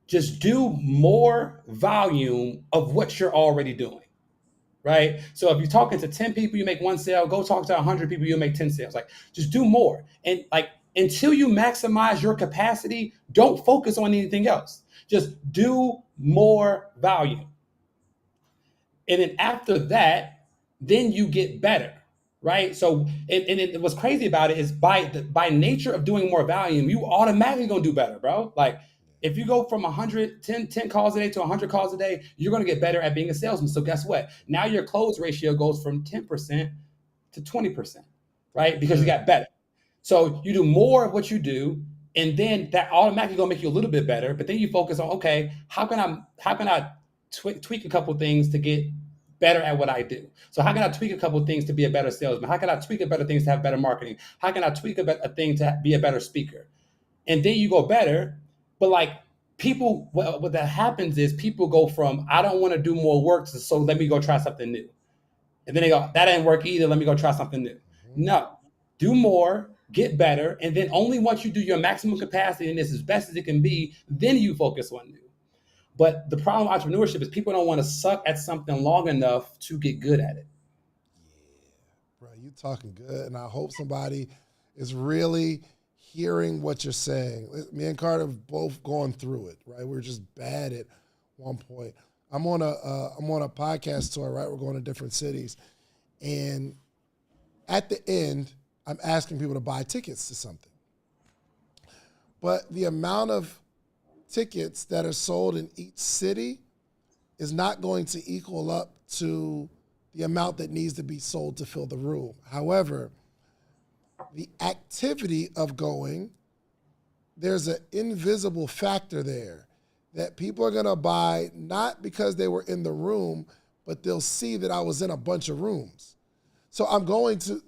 Speaker 5: just do more volume of what you're already doing, right? So if you're talking to 10 people, you make one sale, go talk to 100 people, you'll make 10 sales. Like, just do more. And like, until you maximize your capacity, don't focus on anything else. Just do more volume. And then after that, then you get better, right? So, what's crazy about it is by nature of doing more volume, you automatically gonna do better, bro. Like, if you go from 10 calls a day to 100 calls a day, you're gonna get better at being a salesman. So guess what? Now your close ratio goes from 10% to 20%, right? Because you got better. So you do more of what you do, and then that automatically gonna make you a little bit better. But then you focus on, okay, how can I tweak a couple things to get better at what I do? So how can I tweak a couple things to be a better salesman? How can I tweak a better things to have better marketing? How can I tweak a thing to be a better speaker? And then you go better. But like, people, what that happens is people go from, I don't want to do more work, to, so let me go try something new. And then they go, that didn't work either, let me go try something new. No, do more, get better, and then only once you do your maximum capacity and it's as best as it can be, then you focus on new. But the problem with entrepreneurship is people don't want to suck at something long enough to get good at it.
Speaker 1: Bro, you talking good, and I hope somebody is really hearing what you're saying. Me and Carter have both gone through it, right? We were just bad at one point. I'm on a podcast tour, right? We're going to different cities, and at the end, I'm asking people to buy tickets to something. But the amount of tickets that are sold in each city is not going to equal up to the amount that needs to be sold to fill the room. However, the activity of going, there's an invisible factor there that people are gonna buy not because they were in the room, but they'll see that I was in a bunch of rooms. So I'm going to,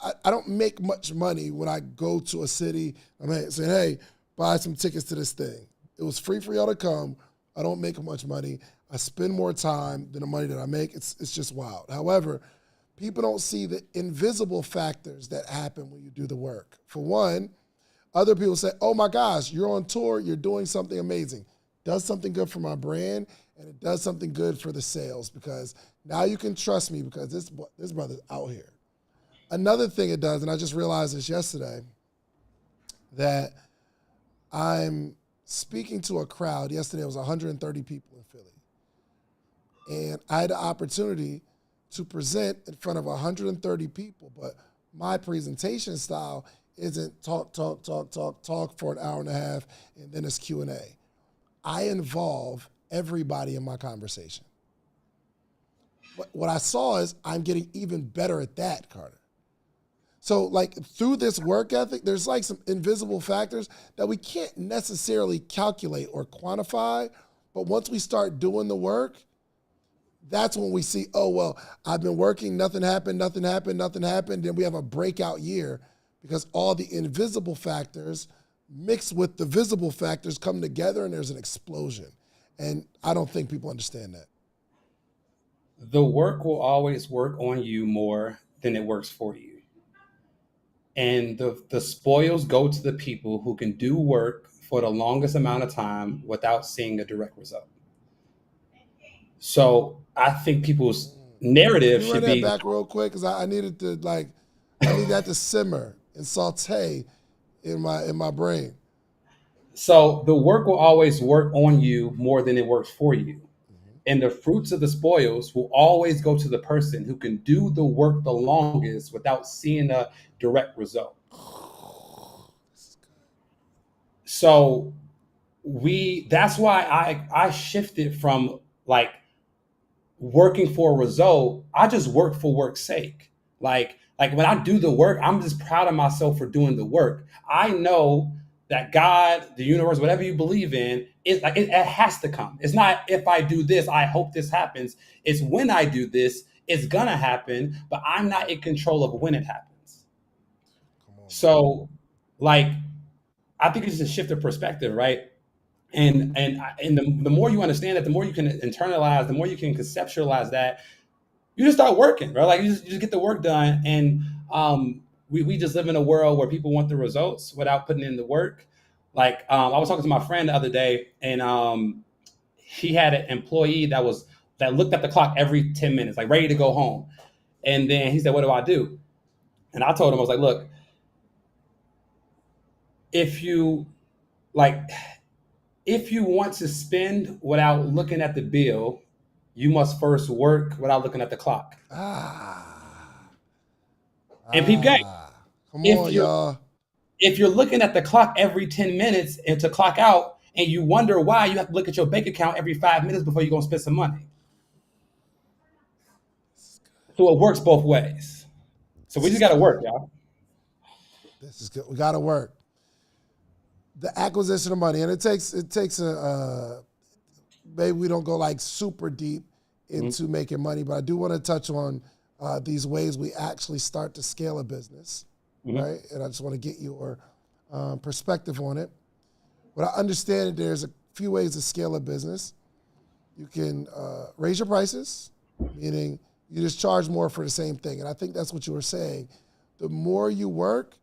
Speaker 1: I don't make much money when I go to a city. I'm saying, hey, buy some tickets to this thing. It was free for y'all to come. I don't make much money. I spend more time than the money that I make. It's just wild. However, people don't see the invisible factors that happen when you do the work. For one, other people say, oh my gosh, you're on tour, you're doing something amazing. Does something good for my brand, and it does something good for the sales, because now you can trust me because this brother's out here. Another thing it does, and I just realized this yesterday, that I'm speaking to a crowd. Yesterday it was 130 people in Philly. And I had the opportunity to present in front of 130 people, but my presentation style isn't talk for an hour and a half, and then it's Q&A. I involve everybody in my conversation. What I saw is I'm getting even better at that, Carter. So like through this work ethic, there's like some invisible factors that we can't necessarily calculate or quantify, but once we start doing the work, that's when we see, oh, well, I've been working, nothing happened. Then we have a breakout year because all the invisible factors mixed with the visible factors come together and there's an explosion. And I don't think people understand that.
Speaker 5: The work will always work on you more than it works for you. And the spoils go to the people who can do work for the longest amount of time without seeing a direct result. So I think people's narrative
Speaker 1: Can you
Speaker 5: should
Speaker 1: run that
Speaker 5: be
Speaker 1: back real quick? Because I needed to I need that to simmer and saute in my brain.
Speaker 5: So the work will always work on you more than it works for you. And the fruits of the spoils will always go to the person who can do the work the longest without seeing a direct result. So that's why I shifted from like working for a result. I just work for work's sake. Like when I do the work, I'm just proud of myself for doing the work. I know that God, the universe, whatever you believe in, it has to come. It's not if I do this, I hope this happens. It's when I do this, it's gonna happen, but I'm not in control of when it happens. So like I think it's just a shift of perspective, right? And the more you understand that, the more you can internalize, the more you can conceptualize that, you just start working, right? Like you just get the work done. And we just live in a world where people want the results without putting in the work. Like I was talking to my friend the other day, and he had an employee that looked at the clock every 10 minutes, like ready to go home. And then he said, "What do I do?" And I told him, I was like, "Look, if you like, if you want to spend without looking at the bill, you must first work without looking at the clock."
Speaker 1: Ah,
Speaker 5: And peep game,
Speaker 1: come
Speaker 5: if
Speaker 1: on,
Speaker 5: you
Speaker 1: y'all.
Speaker 5: if you're looking at the clock every 10 minutes and to clock out, and you wonder why you have to look at your bank account every 5 minutes before you're gonna spend some money. So it works both ways. So we
Speaker 1: This
Speaker 5: just
Speaker 1: is
Speaker 5: gotta
Speaker 1: good.
Speaker 5: work, y'all.
Speaker 1: This is good. We got to work. The acquisition of money, and it takes maybe we don't go like super deep into making money, but I do want to touch on these ways we actually start to scale a business, right? And I just want to get your perspective on it. But I understand that there's a few ways to scale a business. You can raise your prices, meaning you just charge more for the same thing. And I think that's what you were saying. The more you work,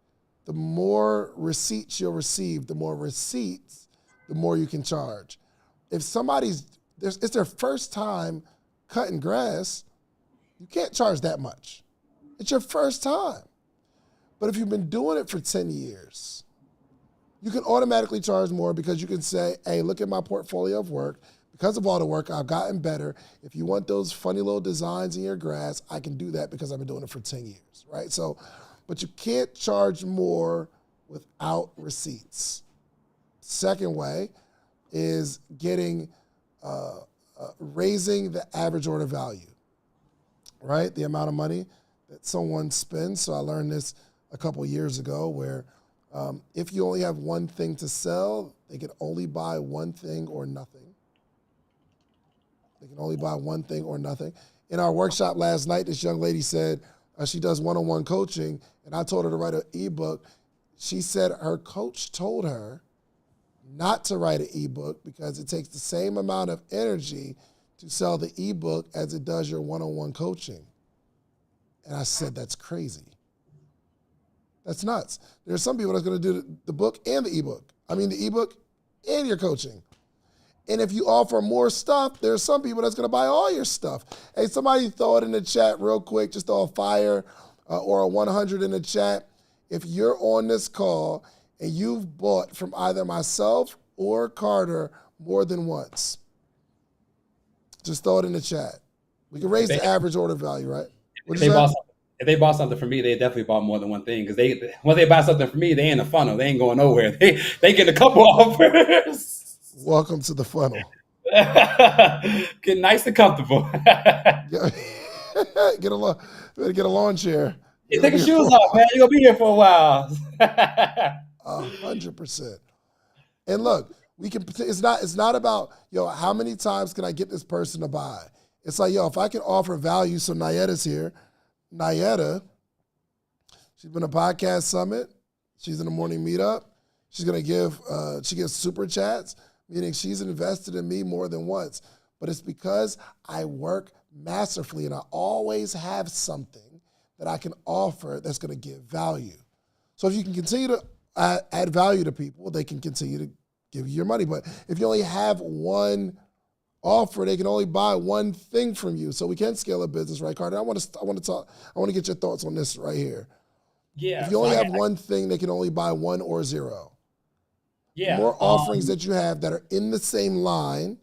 Speaker 1: the more receipts you'll receive. The more receipts, the more you can charge. If it's their first time cutting grass, you can't charge that much. It's your first time. But if you've been doing it for 10 years, you can automatically charge more because you can say, hey, look at my portfolio of work. Because of all the work, I've gotten better. If you want those funny little designs in your grass, I can do that because I've been doing it for 10 years, right? So, but you can't charge more without receipts. Second way is raising the average order value, right? The amount of money that someone spends. So I learned this a couple years ago where if you only have one thing to sell, they can only buy one thing or nothing. They can only buy one thing or nothing. In our workshop last night, this young lady said she does one-on-one coaching, and I told her to write an ebook. She said her coach told her not to write an ebook because it takes the same amount of energy to sell the ebook as it does your one-on-one coaching. And I said, that's crazy. That's nuts. There's some people that's going to do the book and the ebook. I mean, the ebook and your coaching. And if you offer more stuff, there's some people that's going to buy all your stuff. Hey, somebody throw it in the chat real quick, just throw a fire or a 100 in the chat. If you're on this call and you've bought from either myself or Carter more than once, just throw it in the chat. We can raise the average order value, right?
Speaker 5: If they bought something from me, they definitely bought more than one thing. Because once they buy something from me, they in the funnel. They ain't going nowhere. They get a couple offers.
Speaker 1: Welcome to the funnel.
Speaker 5: Get nice and comfortable.
Speaker 1: Get a lawn chair.
Speaker 5: Take your shoes off, man. You're gonna be here for a while.
Speaker 1: 100%. And look, we can. It's not about how many times can I get this person to buy. It's like if I can offer value. So Nayetta's here. Nayetta, she's been a podcast summit. She's in the morning meetup. She's gonna give. She gives super chats, meaning she's invested in me more than once. But it's because I work masterfully and I always have something that I can offer that's going to give value. So if you can continue to add value to people, they can continue to give you your money. But if you only have one offer, they can only buy one thing from you. So we can scale a business, right, Carter? I want to get your thoughts on this right here.
Speaker 5: Yeah.
Speaker 1: If you only have one thing, they can only buy one or zero.
Speaker 5: Yeah.
Speaker 1: The more offerings that you have that are in the same line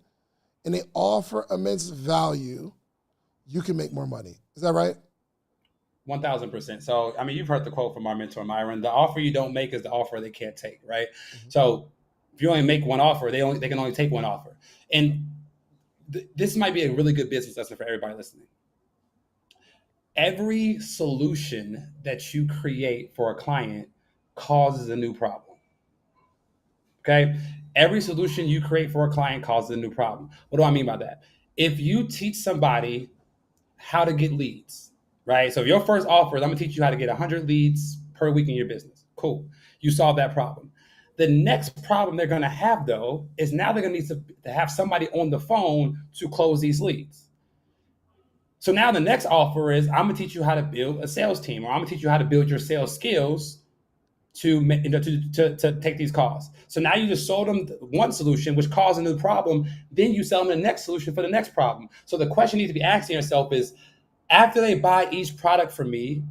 Speaker 1: and they offer immense value, you can make more money. Is that right?
Speaker 5: 1,000%. So, I mean, you've heard the quote from our mentor, Myron: the offer you don't make is the offer they can't take, right? Mm-hmm. So if you only make one offer, they can only take one offer. And this might be a really good business lesson for everybody listening. Every solution that you create for a client causes a new problem. Okay? Every solution you create for a client causes a new problem. What do I mean by that? If you teach somebody how to get leads, right? So if your first offer is, I'm gonna teach you how to get 100 leads per week in your business. Cool. You solve that problem. The next problem they're going to have, though, is now they're going to need to have somebody on the phone to close these leads. So now the next offer is, I'm going to teach you how to build a sales team, or I'm going to teach you how to build your sales skills to take these calls. So now you just sold them one solution, which caused a new problem. Then you sell them the next solution for the next problem. So the question you need to be asking yourself is, after they buy each product from me,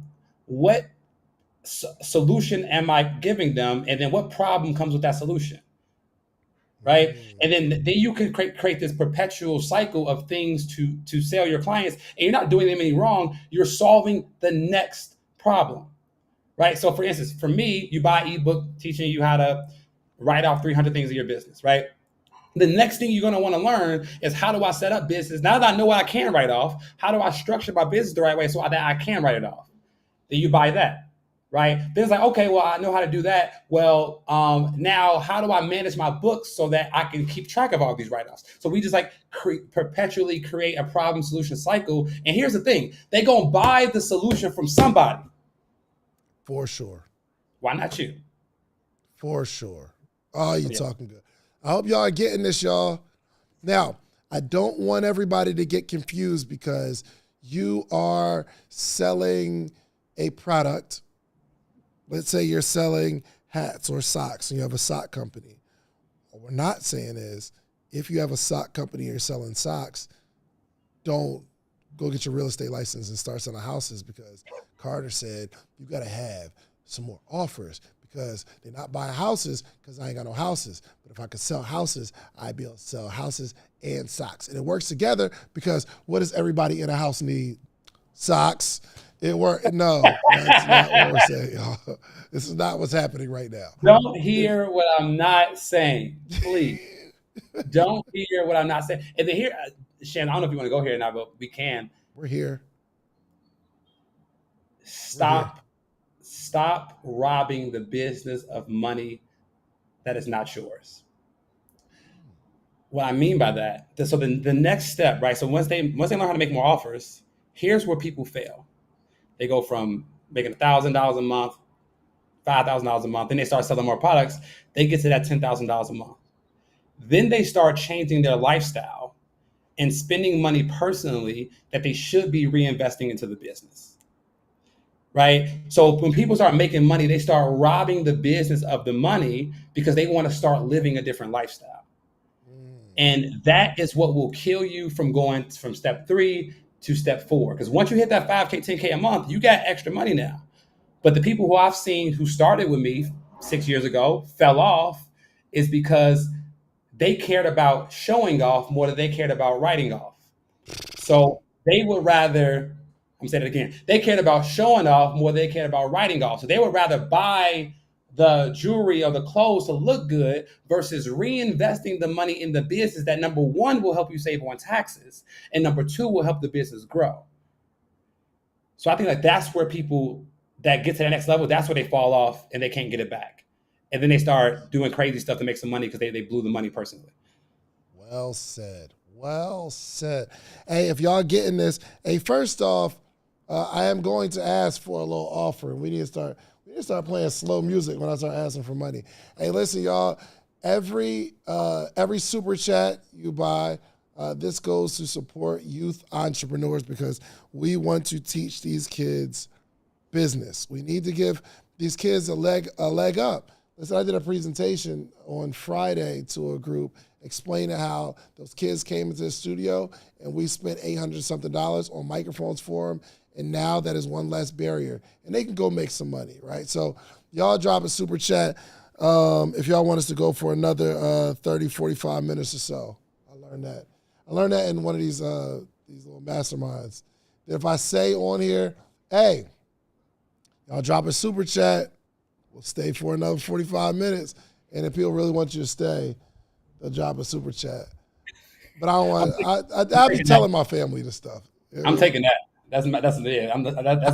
Speaker 5: what solution am I giving them? And then what problem comes with that solution? Right. And then you can create this perpetual cycle of things to sell your clients. And you're not doing them any wrong. You're solving the next problem. Right. So for instance, for me, you buy ebook teaching you how to write off 300 things in your business. Right. The next thing you're going to want to learn is, how do I set up business? Now that I know what I can write off, how do I structure my business the right way so that I can write it off? Then you buy that. Right. Then it's like, okay, well, I know how to do that. Well, now how do I manage my books so that I can keep track of all these write-offs? So we just like perpetually create a problem solution cycle. And here's the thing, they going to buy the solution from somebody.
Speaker 1: For sure.
Speaker 5: Why not you?
Speaker 1: For sure. Oh, you're talking good. I hope y'all are getting this, y'all. Now, I don't want everybody to get confused, because you are selling a product. Let's say you're selling hats or socks and you have a sock company. What we're not saying is, if you have a sock company and you're selling socks, don't go get your real estate license and start selling houses, because Carter said you got to have some more offers, because they're not buying houses because I ain't got no houses. But if I could sell houses, I'd be able to sell houses and socks. And it works together, because what does everybody in a house need? Socks. It worked. No, that's not what we're saying, y'all. This is not what's happening right now.
Speaker 5: Don't hear what I'm not saying, please. Don't hear what I'm not saying. And then here, Shands, I don't know if you want to go here or not, but we can.
Speaker 1: We're here.
Speaker 5: Stop robbing the business of money that is not yours. What I mean by that, so the next step, right? So once they learn how to make more offers, here's where people fail. They go from making $1,000 a month, $5,000 a month, then they start selling more products. They get to that $10,000 a month. Then they start changing their lifestyle and spending money personally that they should be reinvesting into the business. Right? So when people start making money, they start robbing the business of the money because they want to start living a different lifestyle. And that is what will kill you from going from step 3 to step 4. Because once you hit that 5K, 10K a month, you got extra money now. But the people who I've seen who started with me 6 years ago fell off is because they cared about showing off more than they cared about writing off. So they would rather, I'm saying it again, they cared about showing off more than they cared about writing off. So they would rather buy the jewelry or the clothes to look good versus reinvesting the money in the business that, number one, will help you save on taxes, and number 2, will help the business grow. So I think like that's where people that get to the next level, that's where they fall off and they can't get it back. And then they start doing crazy stuff to make some money because they blew the money personally.
Speaker 1: Well said. Well said. Hey, if y'all getting this, hey, first off, I am going to ask for a little offer. We need to start playing slow music when I start asking for money. Hey, listen, y'all. Every super chat you buy, this goes to support youth entrepreneurs, because we want to teach these kids business. We need to give these kids a leg up. Listen, I did a presentation on Friday to a group explaining how those kids came into the studio and we spent $800 something on microphones for them. And now that is one less barrier, and they can go make some money, right? So y'all drop a super chat if y'all want us to go for another 30, 45 minutes or so. I learned that in one of these little masterminds. If I say on here, hey, y'all drop a super chat, we'll stay for another 45 minutes. And if people really want you to stay, they'll drop a super chat. But I don't want. I'll be telling my family this stuff.
Speaker 5: I'm taking that. That's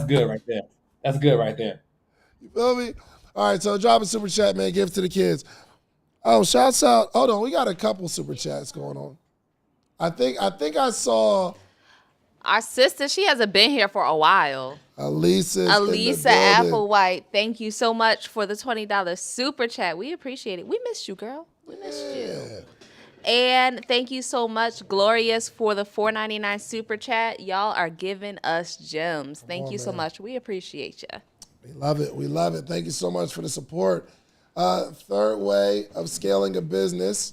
Speaker 5: good right there. That's good right there.
Speaker 1: You feel me? All right, so drop a super chat, man. Give it to the kids. Oh, shouts out. Hold on, we got a couple super chats going on. I think I saw.
Speaker 2: Our sister, she hasn't been here for a while.
Speaker 1: Alisa
Speaker 2: Elisa Applewhite, thank you so much for the $20 super chat. We appreciate it. We missed you, girl. We missed you. And thank you so much, Glorious, for the $4.99 super chat. Y'all are giving us gems. Thank you so much. We appreciate you.
Speaker 1: We love it. We love it. Thank you so much for the support. Third way of scaling a business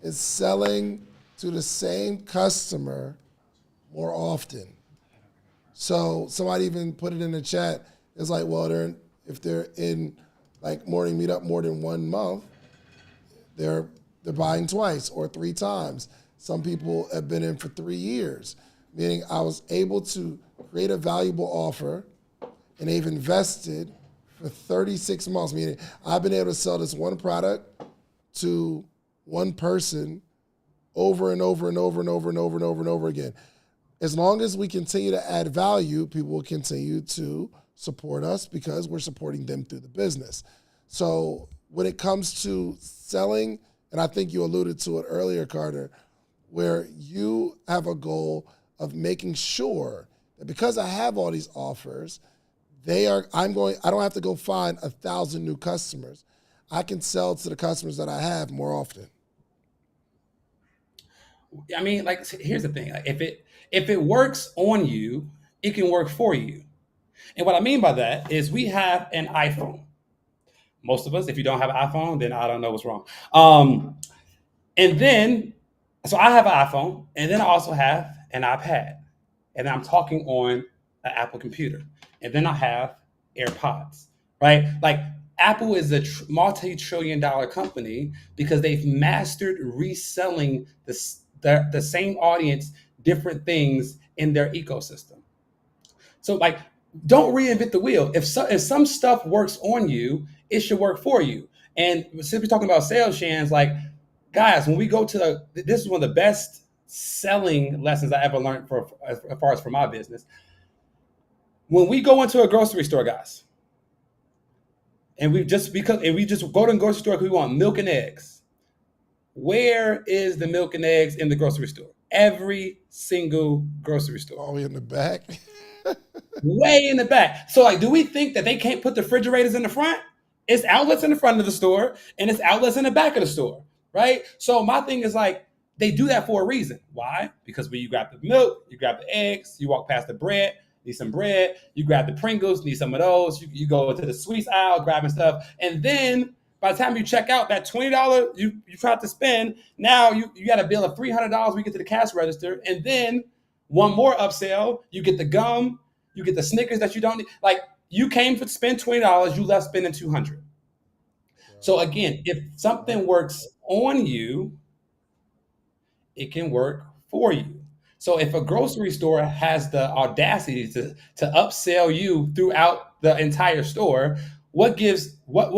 Speaker 1: is selling to the same customer more often. So somebody even put it in the chat. It's like, well, if they're in like morning meetup more than 1 month, they're buying twice or 3 times. Some people have been in for 3 years, meaning I was able to create a valuable offer and they've invested for 36 months, meaning I've been able to sell this one product to one person over and over and over and over and over and over and over again. As long as we continue to add value, people will continue to support us because we're supporting them through the business. So when it comes to selling, and I think you alluded to it earlier, Carter, where you have a goal of making sure that because I have all these offers, I don't have to go find 1,000 new customers. I can sell to the customers that I have more often.
Speaker 5: I mean, like, here's the thing. Like, if it works on you, it can work for you. And what I mean by that is we have an iPhone. Most of us, if you don't have an iPhone, then I don't know what's wrong. And then, so I have an iPhone, and then I also have an iPad. And I'm talking on an Apple computer. And then I have AirPods, right? Like, Apple is a multi-trillion-dollar company because they've mastered reselling the same audience different things in their ecosystem. So, like, don't reinvent the wheel. If some stuff works on you, it should work for you. And since we're talking about sales, Shands, like, guys, when we go to this is one of the best selling lessons I ever learned as far as for my business. When we go into a grocery store, guys, and we just go to the grocery store because we want milk and eggs. Where is the milk and eggs in the grocery store? Every single grocery store.
Speaker 1: All the way in the back.
Speaker 5: Way in the back. So, like, do we think that they can't put the refrigerators in the front? It's outlets in the front of the store and it's outlets in the back of the store, right? So my thing is, like, they do that for a reason. Why? Because when you grab the milk, you grab the eggs, you walk past the bread, need some bread, you grab the Pringles, need some of those, you go to the sweets aisle, grabbing stuff, and then by the time you check out, that $20 you tried to spend, now you got a bill of $300 when you get to the cash register, and then one more upsell, you get the gum, you get the Snickers that you don't need. Like, you came to spend $20, you left spending $200. So again, if something works on you, it can work for you. So if a grocery store has the audacity to upsell you throughout the entire store, what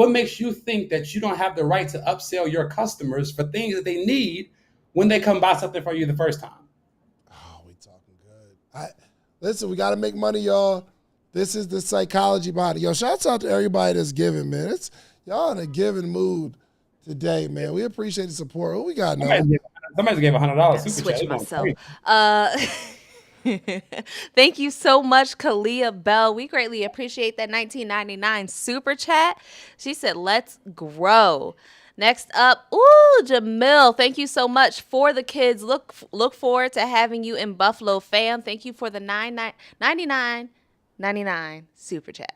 Speaker 5: makes you think that you don't have the right to upsell your customers for things that they need when they come buy something from you the first time?
Speaker 1: Oh, we talking good. Listen, we got to make money, y'all. This is the psychology behind it. Yo, shouts out to everybody that's giving, man. Y'all in a giving mood today, man. We appreciate the support. Who we got now?
Speaker 5: Somebody gave $100 super
Speaker 2: Switch
Speaker 5: chat.
Speaker 2: myself. Thank you so much, Kalia Bell. We greatly appreciate that $19.99 super chat. She said, let's grow. Next up, Jamil, thank you so much for the kids. Look forward to having you in Buffalo, fam. Thank you for the $99.99 super chat.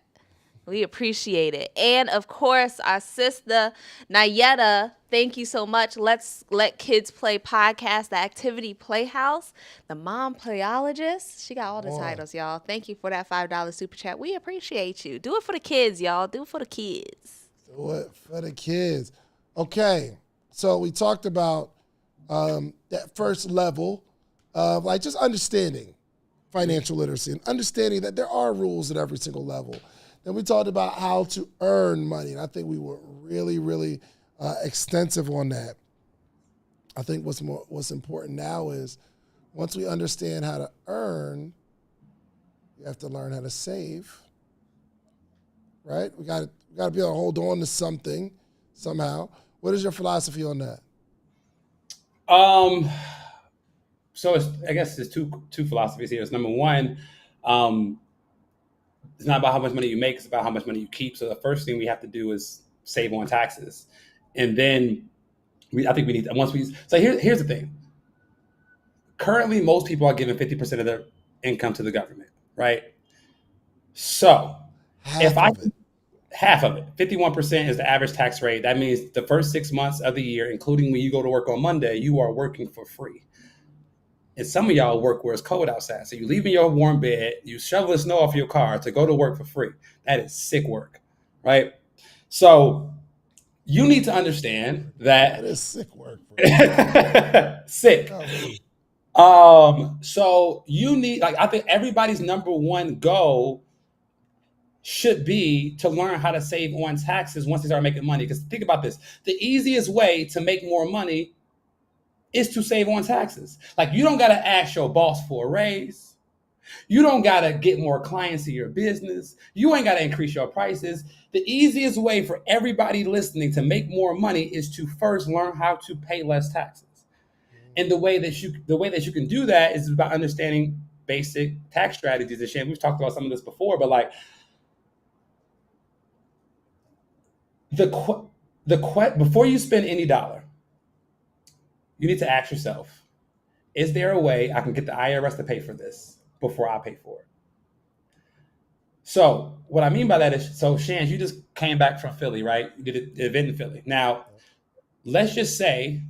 Speaker 2: We appreciate it. And, of course, our sister, Nayetta, thank you so much. Let's Let Kids Play podcast, the Activity Playhouse, the Mom Playologist. She got all the titles, y'all. Thank you for that $5 super chat. We appreciate you. Do it for the kids, y'all. Do it for the kids.
Speaker 1: Do it for the kids. Okay, so we talked about that first level of, like, just understanding financial literacy and understanding that there are rules at every single level. Then we talked about how to earn money, and I think we were really, really extensive on that. I think what's important now is once we understand how to earn, we have to learn how to save, right? We got to be able to hold on to something somehow. What is your philosophy on that?
Speaker 5: so I guess there's two philosophies here. It's number one, it's not about how much money you make; it's about how much money you keep. So the first thing we have to do is save on taxes, and then I think we need once we. So here's the thing. Currently, most people are giving 50% of their income to the government, right? So if I half of it, 51% is the average tax rate. That means the first 6 months of the year, including when you go to work on Monday, you are working for free. And some of y'all work where it's cold outside. So you leave in your warm bed, you shovel snow off your car to go to work for free. That is sick work, right? So you need to understand
Speaker 1: That
Speaker 5: that
Speaker 1: is sick work. Bro.
Speaker 5: sick.
Speaker 1: Golly.
Speaker 5: So you need, like, I think everybody's number one goal should be to learn how to save on taxes once they start making money. Because think about this, the easiest way to make more money is to save on taxes. Like, you don't got to ask your boss for a raise. You don't got to get more clients in your business. You ain't got to increase your prices. The easiest way for everybody listening to make more money is to first learn how to pay less taxes. And the way that you can do that is about understanding basic tax strategies. And Shan, we've talked about some of this before, but like before you spend any dollar, you need to ask yourself, is there a way I can get the IRS to pay for this before I pay for it? So what I mean by that is, so Shan, you just came back from Philly, right? You did an event in Philly. Now, let's just say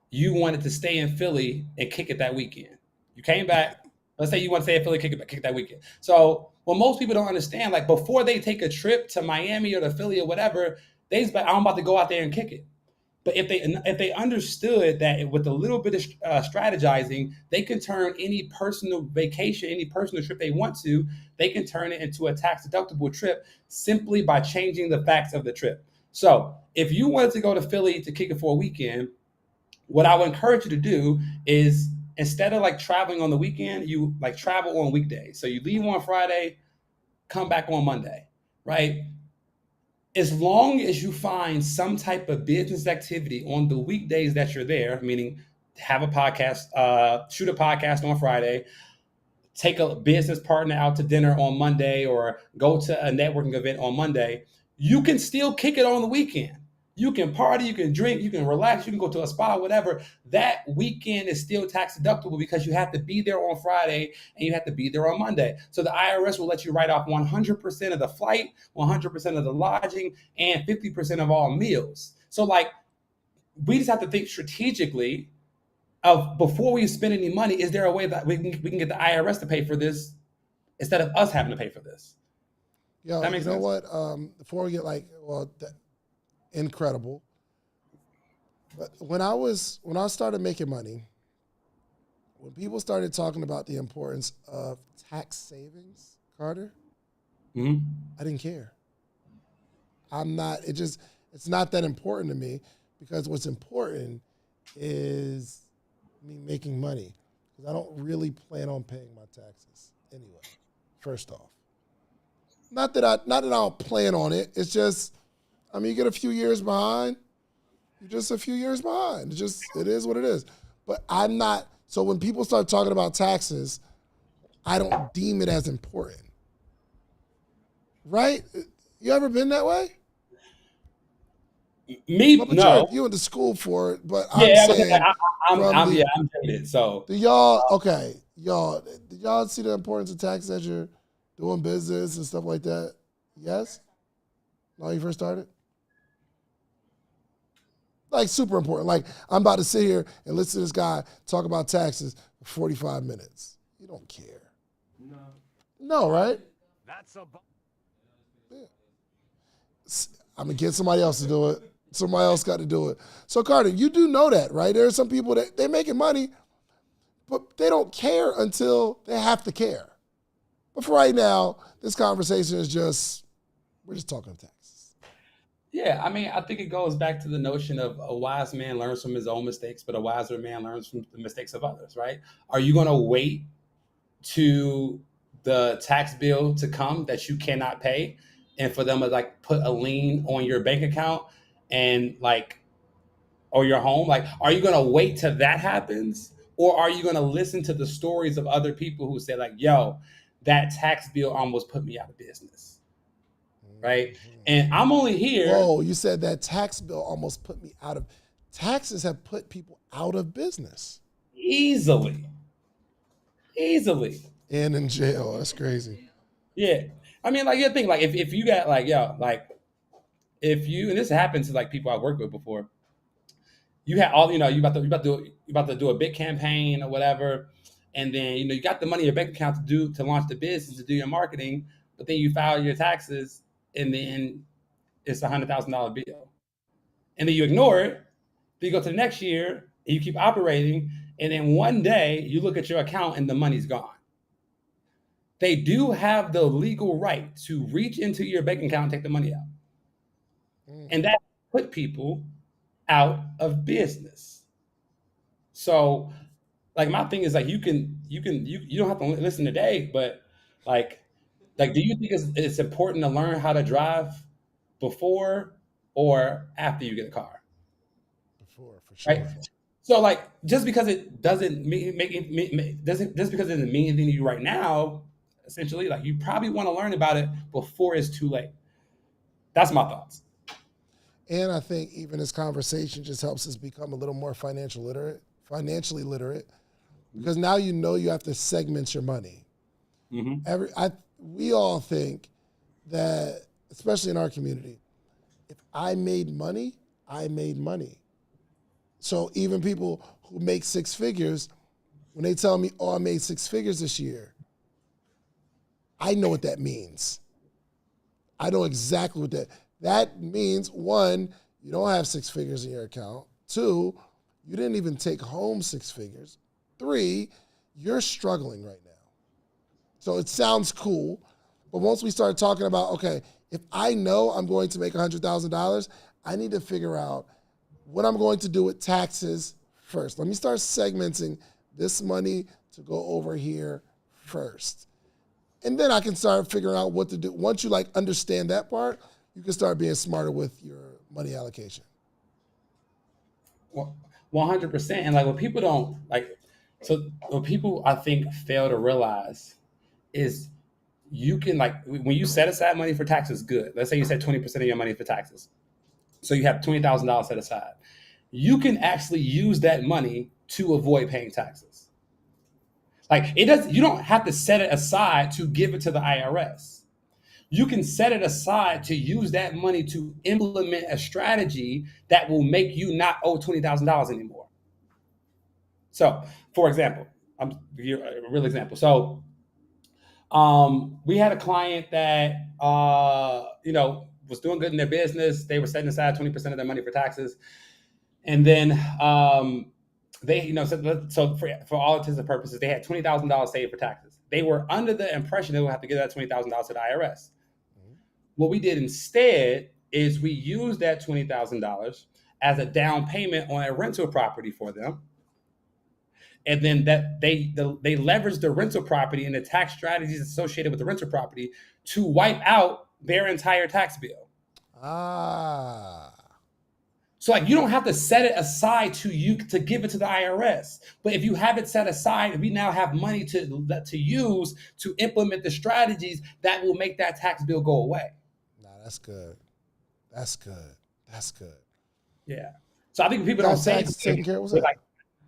Speaker 5: you wanted to stay in Philly and kick it that weekend. You came back. Let's say you want to stay in Philly, kick it that weekend. So what most people don't understand, like before they take a trip to Miami or to Philly or whatever, I'm about to go out there and kick it. But if they understood that with a little bit of strategizing, they can turn any personal vacation, any personal trip they want to, they can turn it into a tax deductible trip simply by changing the facts of the trip. So if you wanted to go to Philly to kick it for a weekend, what I would encourage you to do is, instead of like traveling on the weekend, you like travel on weekdays. So you leave on Friday, come back on Monday, right? As long as you find some type of business activity on the weekdays that you're there, meaning have a podcast, shoot a podcast on Friday, take a business partner out to dinner on Monday, or go to a networking event on Monday, you can still kick it on the weekend. You can party, you can drink, you can relax, you can go to a spa, whatever. That weekend is still tax deductible because you have to be there on Friday and you have to be there on Monday. So the IRS will let you write off 100% of the flight, 100% of the lodging, and 50% of all meals. So like, we just have to think strategically of, before we spend any money, is there a way that we can get the IRS to pay for this instead of us having to pay for this?
Speaker 1: Yo,
Speaker 5: That makes
Speaker 1: you know
Speaker 5: sense?
Speaker 1: what? Before we get incredible. But when I started making money, when people started talking about the importance of tax savings, Carter, I didn't care. It's not that important to me, because what's important is me making money, because I don't really plan on paying my taxes anyway, first off. Not that I don't plan on it. It's just, I mean, you get a few years behind, you're just a few years behind. It is what it is. But I'm not, so when people start talking about taxes, I don't deem it as important. Right? You ever been that way?
Speaker 5: Me,
Speaker 1: But
Speaker 5: no.
Speaker 1: you went to school for it, but
Speaker 5: Yeah,
Speaker 1: I'm saying,
Speaker 5: I'm jaded. So
Speaker 1: do y'all, did y'all see the importance of taxes as you're doing business and stuff like that? Yes? When you first started? Like, super important. Like, I'm about to sit here and listen to this guy talk about taxes for 45 minutes. You don't care. No, right? Yeah. I'm going to get somebody else to do it. Somebody else got to do it. So, Carter, you do know that, right? There are some people that they're making money, but they don't care until they have to care. But for right now, this conversation is we're just talking taxes.
Speaker 5: yeah, I mean, I think it goes back to the notion of a wise man learns from his own mistakes, but a wiser man learns from the mistakes of others, right? Are you going to wait to the tax bill to come that you cannot pay, and for them to like put a lien on your bank account and like, or your home? Like, are you going to wait till that happens? Or are you going to listen to the stories of other people who say like, yo, that tax bill almost put me out of business, right? And I'm only here.
Speaker 1: Whoa, you said that tax bill almost put me out of, taxes have put people out of business.
Speaker 5: Easily.
Speaker 1: And in jail, that's crazy.
Speaker 5: Yeah. I mean, like, you think, like, if you got, like, yo, like, if you, and this happens to, like, people I've worked with before, you had all, you know, you about to do a big campaign or whatever, and then, you know, you got the money in your bank account to launch the business, to do your marketing, but then you file your taxes, and then it's $100,000 bill. And then you ignore it, then you go to the next year, and you keep operating, and then one day, you look at your account, and the money's gone. They do have the legal right to reach into your bank account and take the money out. And that put people out of business. So, like, my thing is, like, you don't have to listen today, but like do you think it's important to learn how to drive before or after you get a car?
Speaker 1: Before, for sure.
Speaker 5: Right? So, like, just because it doesn't just because it doesn't mean anything to you right now, essentially, like, you probably want to learn about it before it's too late. That's my thoughts.
Speaker 1: And I think even this conversation just helps us become a little more financially literate, because now you know you have to segment your money. We all think that, especially in our community, if I made money, I made money. So even people who make six figures, when they tell me, oh, I made six figures this year, I know what that means. I know exactly what that means. One, you don't have six figures in your account. Two, you didn't even take home six figures. Three, you're struggling right now. So it sounds cool, but once we start talking about, okay, if I know I'm going to make $100,000, I need to figure out what I'm going to do with taxes first. Let me start segmenting this money to go over here first. And then I can start figuring out what to do. Once you like understand that part, you can start being smarter with your money allocation.
Speaker 5: Well, 100%. And like, what people don't like, so what people I think fail to realize is you can, like, when you set aside money for taxes, good. Let's say you set 20% of your money for taxes. So you have $20,000 set aside. You can actually use that money to avoid paying taxes. Like, you don't have to set it aside to give it to the IRS. You can set it aside to use that money to implement a strategy that will make you not owe $20,000 anymore. So, for example, I'm give you a real example. So, we had a client that was doing good in their business. They were setting aside 20% of their money for taxes, and then they, so for all intents and purposes, they had $20,000 saved for taxes. They were under the impression they would have to give that $20,000 to the IRS. What we did instead is we used that $20,000 as a down payment on a rental property for them. And then that they leveraged the rental property and the tax strategies associated with the rental property to wipe out their entire tax bill. So, like, you don't have to set it aside to give it to the IRS. But if you have it set aside, we now have money to use to implement the strategies that will make that tax bill go away.
Speaker 1: Nah, that's good. That's good. That's good.
Speaker 5: Yeah. So I think people don't say
Speaker 1: taken care of. What's that?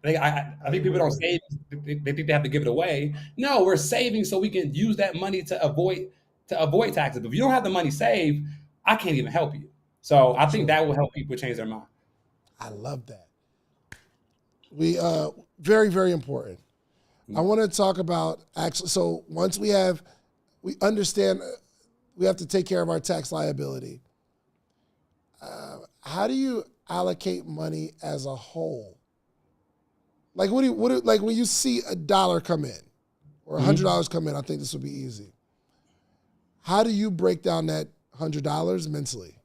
Speaker 5: I think people don't save. They think they have to give it away. No, we're saving so we can use that money to avoid taxes. But if you don't have the money saved, I can't even help you. So I think that will help people change their mind.
Speaker 1: I love that. We very, very important. I want to talk about actually. So once we understand we have to take care of our tax liability. How do you allocate money as a whole? Like, like when you see $1 come in or $100 come in, I think this would be easy. How do you break down that $100 mentally?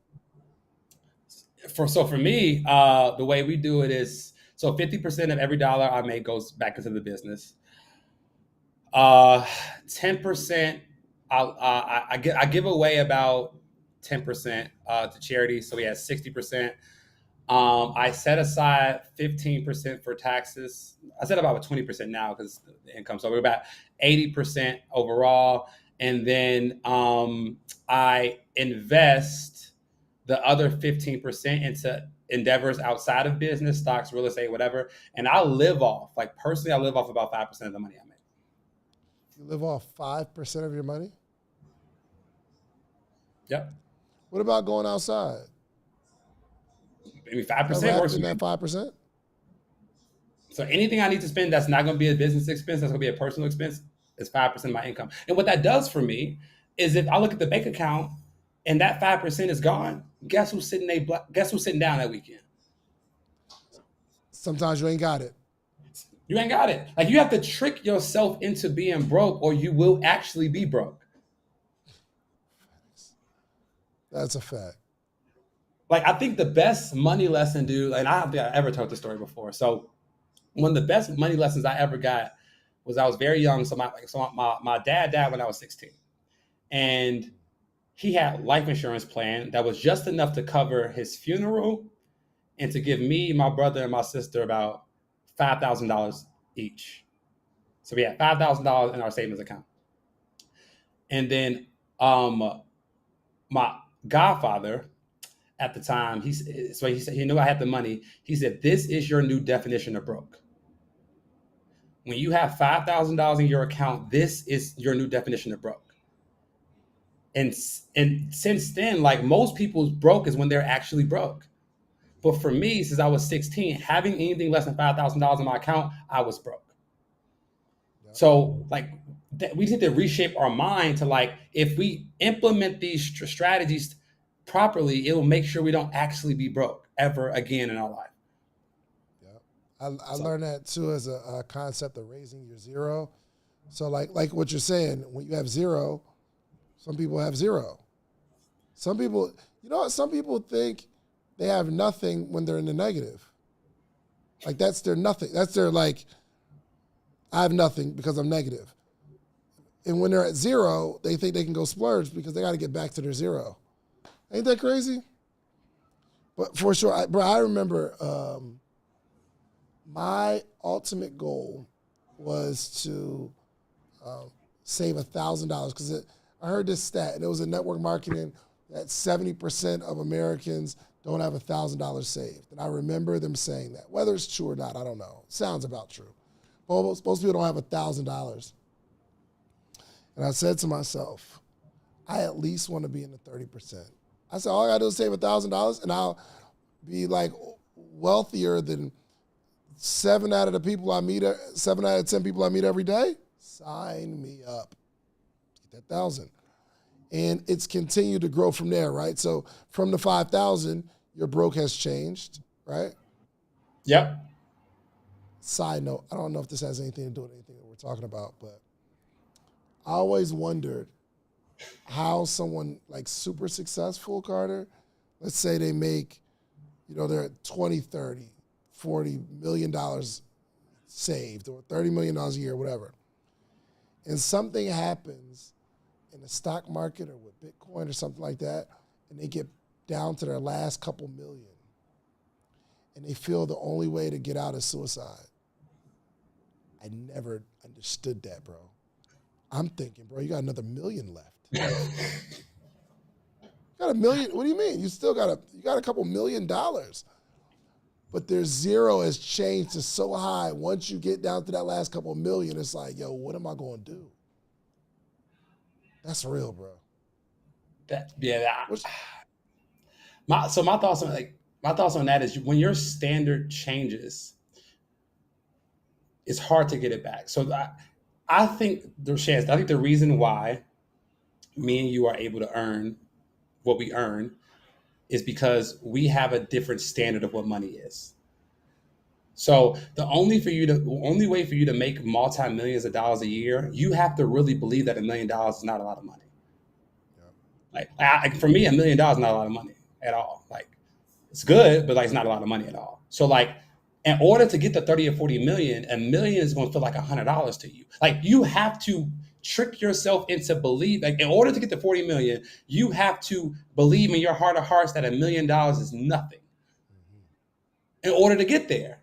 Speaker 5: For me, the way we do it is, so 50% of every dollar I make goes back into the business. 10%, I give away about 10% to charity. So we have 60%. I set aside 15% for taxes. I set about 20% now because the income. So we're about 80% overall. And then I invest the other 15% into endeavors outside of business, stocks, real estate, whatever. And I live off, like personally, I live off about 5% of the money I make.
Speaker 1: You live off 5% of your money?
Speaker 5: Yep.
Speaker 1: What about going outside?
Speaker 5: Maybe
Speaker 1: Is that
Speaker 5: 5%
Speaker 1: wrapped
Speaker 5: works.
Speaker 1: in that 5%?
Speaker 5: So anything I need to spend that's not going to be a business expense, that's going to be a personal expense, is 5% of my income. And what that does for me is if I look at the bank account and that 5% is gone, guess who's sitting down that weekend?
Speaker 1: Sometimes you ain't got it.
Speaker 5: You ain't got it. Like you have to trick yourself into being broke or you will actually be broke.
Speaker 1: That's a fact.
Speaker 5: Like I think the best money lesson, dude, and I don't think I ever told this story before. So one of the best money lessons I ever got was I was very young. So my dad died when I was 16. And he had a life insurance plan that was just enough to cover his funeral and to give me, my brother, and my sister about $5,000 each. So we had $5,000 in our savings account. And then my godfather at the time, he said he knew I had the money. He said, "This is your new definition of broke. When you have $5,000 in your account, this is your new definition of broke." And since then, like most people's broke is when they're actually broke. But for me, since I was 16, having anything less than $5,000 in my account, I was broke. Yep. So like we need to reshape our mind to like, if we implement these strategies properly, it will make sure we don't actually be broke ever again in our life.
Speaker 1: Yeah, I learned that too as a concept of raising your zero. So like what you're saying, when you have zero, some people have zero. Some people, you know what? Some people think they have nothing when they're in the negative. Like that's their nothing. That's their like, I have nothing because I'm negative. And when they're at zero, they think they can go splurge because they got to get back to their zero. Ain't that crazy? But for sure, I remember my ultimate goal was to save $1,000 because I heard this stat, and it was in network marketing that 70% of Americans don't have $1,000 saved. And I remember them saying that. Whether it's true or not, I don't know. It sounds about true. Most people don't have $1,000. And I said to myself, I at least want to be in the 30%. I said, all I got to do is save $1,000 and I'll be like wealthier than 7 out of 10 people I meet every day. Sign me up. Get that 1,000. And it's continued to grow from there, right? So from the 5,000, your broke has changed, right?
Speaker 5: Yep.
Speaker 1: Side note, I don't know if this has anything to do with anything that we're talking about, but I always wondered how someone like super successful, Carter, let's say they make, they're at 20, 30, $40 million saved or $30 million a year, whatever. And something happens in the stock market or with Bitcoin or something like that, and they get down to their last couple million, and they feel the only way to get out is suicide. I never understood that, bro. I'm thinking, bro, you got another million left. You got $1 million. What do you mean? You got a couple $1 million. But their zero has changed to so high. Once you get down to that last couple million, it's like, yo, what am I going to do? That's real, bro.
Speaker 5: My thoughts on that is when your standard changes, it's hard to get it back. So I think the reason why me and you are able to earn what we earn is because we have a different standard of what money is. So the only way for you to make multi-millions of dollars a year, you have to really believe that $1 million is not a lot of money. Yeah. Like for me, $1 million is not a lot of money at all. Like it's good, but like it's not a lot of money at all. So like in order to get the 30 or 40 million, $1 million is going to feel like $100 to you. Like you have to trick yourself into believe, like in order to get to 40 million, you have to believe in your heart of hearts that $1 million is nothing. in order to get there.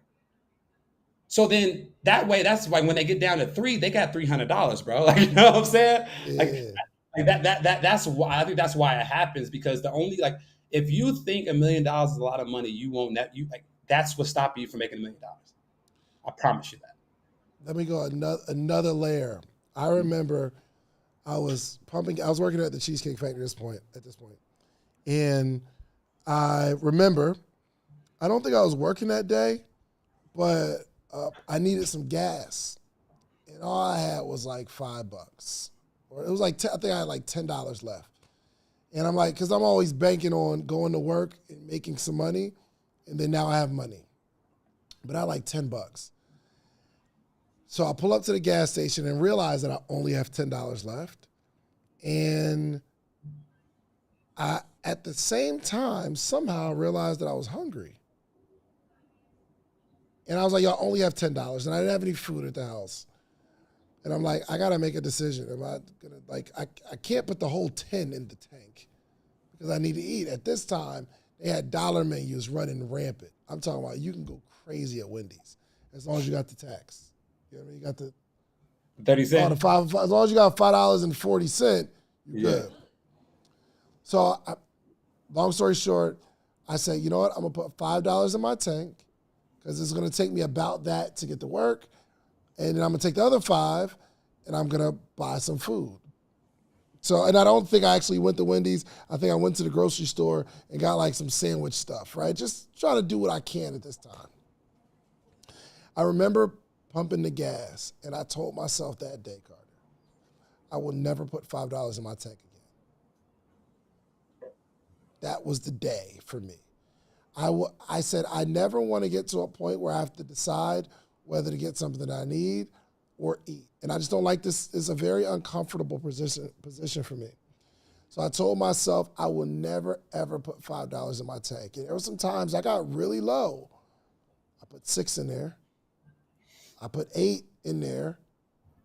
Speaker 5: So then that way, that's why when they get down to 3, they got $300, bro. Like, you know what I'm saying?
Speaker 1: Yeah.
Speaker 5: Like that's why I think that's why it happens, because the only, like, if you think $1 million is a lot of money, you won't that's what stopping you from making $1 million. I promise you that.
Speaker 1: Let me go another layer. I remember I was working at the Cheesecake Factory at this point. And I remember, I don't think I was working that day, but I needed some gas. And all I had was like $5. Or it was like, I think I had like $10 left. And I'm like, because I'm always banking on going to work and making some money. And then now I have money. But I had like $10. So I pull up to the gas station and realize that I only have $10 left. And at the same time, somehow I realized that I was hungry. And I was like, y'all only have $10. And I didn't have any food at the house. And I'm like, I got to make a decision. Am I going to, like, I can't put the whole 10 in the tank because I need to eat. At this time, they had dollar menus running rampant. I'm talking about you can go crazy at Wendy's as long as you got the tax. You know what I mean? You got the
Speaker 5: 30 cents.
Speaker 1: as long as you got $5.40, you're good. So, long story short, I said, you know what? I'm going to put $5 in my tank because it's going to take me about that to get to work. And then I'm going to take the other $5 and I'm going to buy some food. So, and I don't think I actually went to Wendy's. I think I went to the grocery store and got like some sandwich stuff, right? Just trying to do what I can at this time. I remember pumping the gas, and I told myself that day, Carter, I will never put $5 in my tank again. That was the day for me. I said I never want to get to a point where I have to decide whether to get something that I need or eat. And I just don't like this. It's a very uncomfortable position for me. So I told myself I will never, ever put $5 in my tank. And there were some times I got really low. I put 6 in there. I put 8 in there.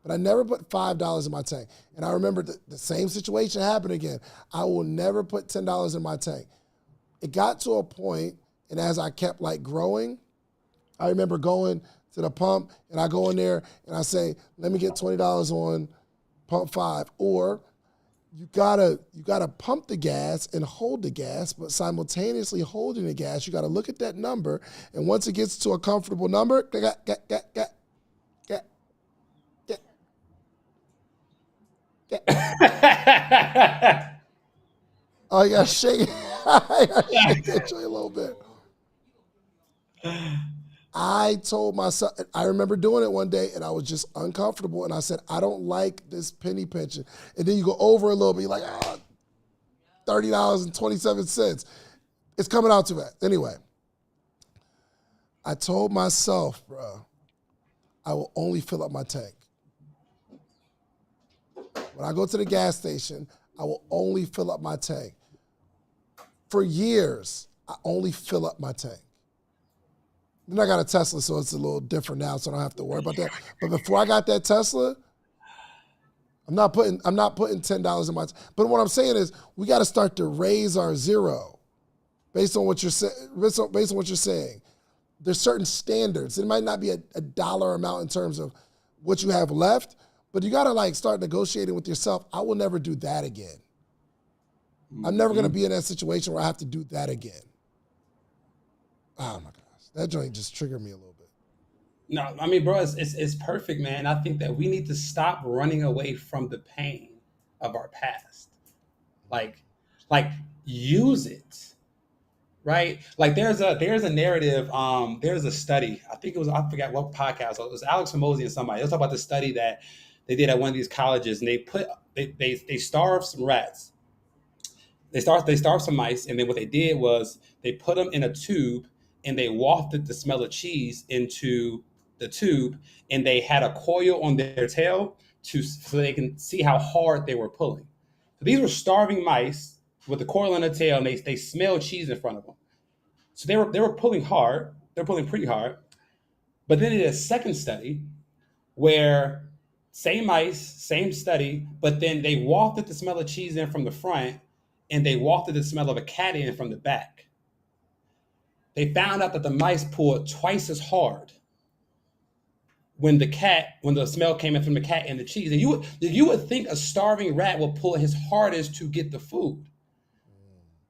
Speaker 1: But I never put $5 in my tank. And I remember the same situation happened again. I will never put $10 in my tank. It got to a point, and as I kept like growing, I remember going to the pump, and I go in there and I say, let me get $20 on pump 5. Or you gotta pump the gas and hold the gas, but simultaneously holding the gas, you gotta look at that number, and once it gets to a comfortable number, oh, you gotta shake it. I gotta shake that joint a little bit. I told myself, I remember doing it one day and I was just uncomfortable and I said, I don't like this penny pinching. And then you go over a little bit, you're like, $30.27. It's coming out too bad. Anyway, I told myself, bro, I will only fill up my tank. When I go to the gas station, I will only fill up my tank. For years, I only fill up my tank. Then I got a Tesla, so it's a little different now, so I don't have to worry about that. But before I got that Tesla, I'm not putting $10 in my. But what I'm saying is, we got to start to raise our zero, based on what you're saying. There's certain standards. It might not be a dollar amount in terms of what you have left, but you got to like start negotiating with yourself. I will never do that again. I'm never going to be in that situation where I have to do that again. Oh my gosh, that joint just triggered me a little bit.
Speaker 5: No, I mean, bro, it's perfect, man. I think that we need to stop running away from the pain of our past. Like use it, right? Like there's a narrative. There's a study. I forgot what podcast. It was Alex Hormozy and somebody. They was talking about the study that they did at one of these colleges, and they starved some rats. They starved some mice, and then what they did was they put them in a tube, and they wafted the smell of cheese into the tube, and they had a coil on their tail so they can see how hard they were pulling. So these were starving mice with the coil on their tail, and they smelled cheese in front of them. So they were pulling hard. They're pulling pretty hard. But then they did a second study where same mice, same study, but then they wafted the smell of cheese in from the front, and they wafted the smell of a cat in from the back. they found out that the mice pulled twice as hard when the smell came in from the cat and the cheese. And you would think a starving rat will pull his hardest to get the food,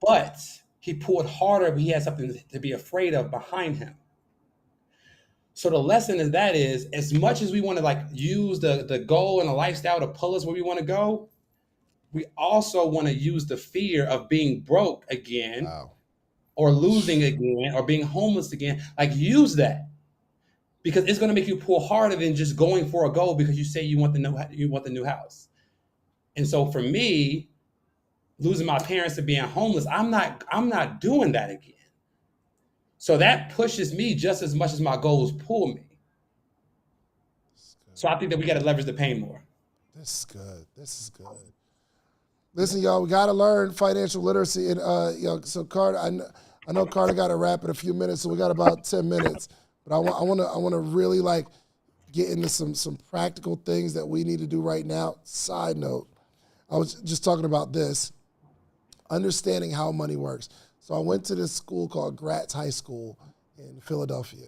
Speaker 5: but he pulled harder, but he had something to be afraid of behind him. So the lesson is as much as we want to like use the goal and the lifestyle to pull us where we want to go, we also want to use the fear of being broke again,
Speaker 1: Wow.
Speaker 5: or losing again, or being homeless again. Like, use that, because it's going to make you pull harder than just going for a goal because you say you want the new house. And so for me, losing my parents to being homeless, I'm not doing that again. So that pushes me just as much as my goals pull me. So I think that we got to leverage the pain more.
Speaker 1: This is good. This is good. Listen, y'all, we got to learn financial literacy. And, so Carter, I know Carter got to wrap in a few minutes, so we got about 10 minutes. But I want to really like get into some practical things that we need to do right now. Side note, I was just talking about this, understanding how money works. So I went to this school called Gratz High School in Philadelphia,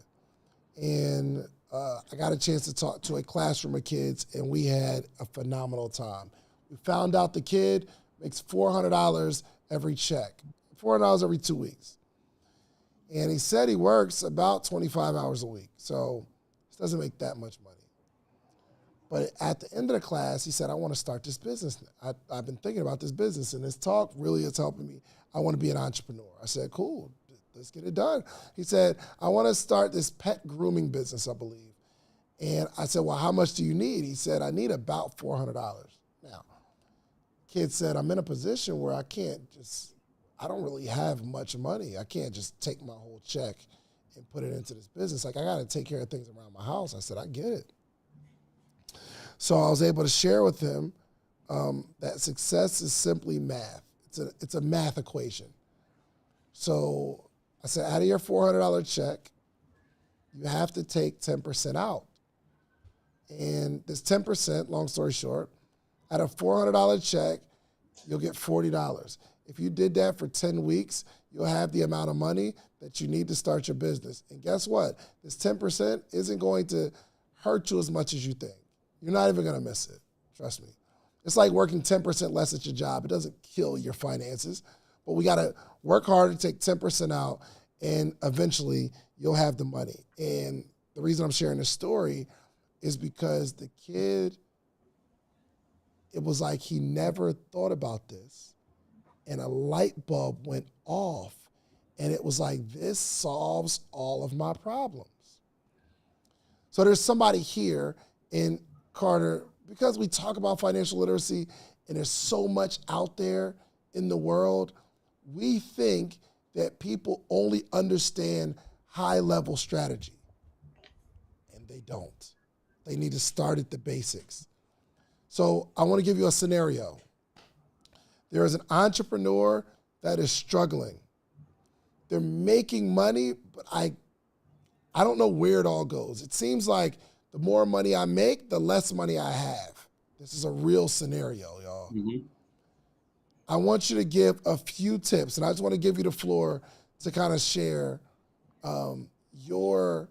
Speaker 1: and I got a chance to talk to a classroom of kids, and we had a phenomenal time. We found out the kid makes $400 every check, $400 every 2 weeks. And he said he works about 25 hours a week, so he doesn't make that much money. But at the end of the class, he said, I want to start this business. I've been thinking about this business, and this talk really is helping me. I want to be an entrepreneur. I said, cool, let's get it done. He said, I want to start this pet grooming business, I believe. And I said, well, how much do you need? He said, I need about $400. Now, kid said, I'm in a position where I don't really have much money. I can't just take my whole check and put it into this business. Like, I got to take care of things around my house. I said, I get it. So I was able to share with him that success is simply math. It's a math equation. So I said, out of your $400 check, you have to take 10% out. And this 10%, long story short, out of $400 check, you'll get $40. If you did that for 10 weeks, you'll have the amount of money that you need to start your business. And guess what? This 10% isn't going to hurt you as much as you think. You're not even going to miss it. Trust me. It's like working 10% less at your job. It doesn't kill your finances, but we got to work hard to take 10% out, and eventually you'll have the money. And the reason I'm sharing this story is because the kid, it was like he never thought about this, and a light bulb went off, and it was like, this solves all of my problems. So there's somebody here in Carter, because we talk about financial literacy and there's so much out there in the world, we think that people only understand high-level strategy, and they don't. They need to start at the basics. So I want to give you a scenario. There is an entrepreneur that is struggling. They're making money, but I don't know where it all goes. It seems like the more money I make, the less money I have. This is a real scenario, y'all. Mm-hmm. I want you to give a few tips, and I just want to give you the floor to kind of share your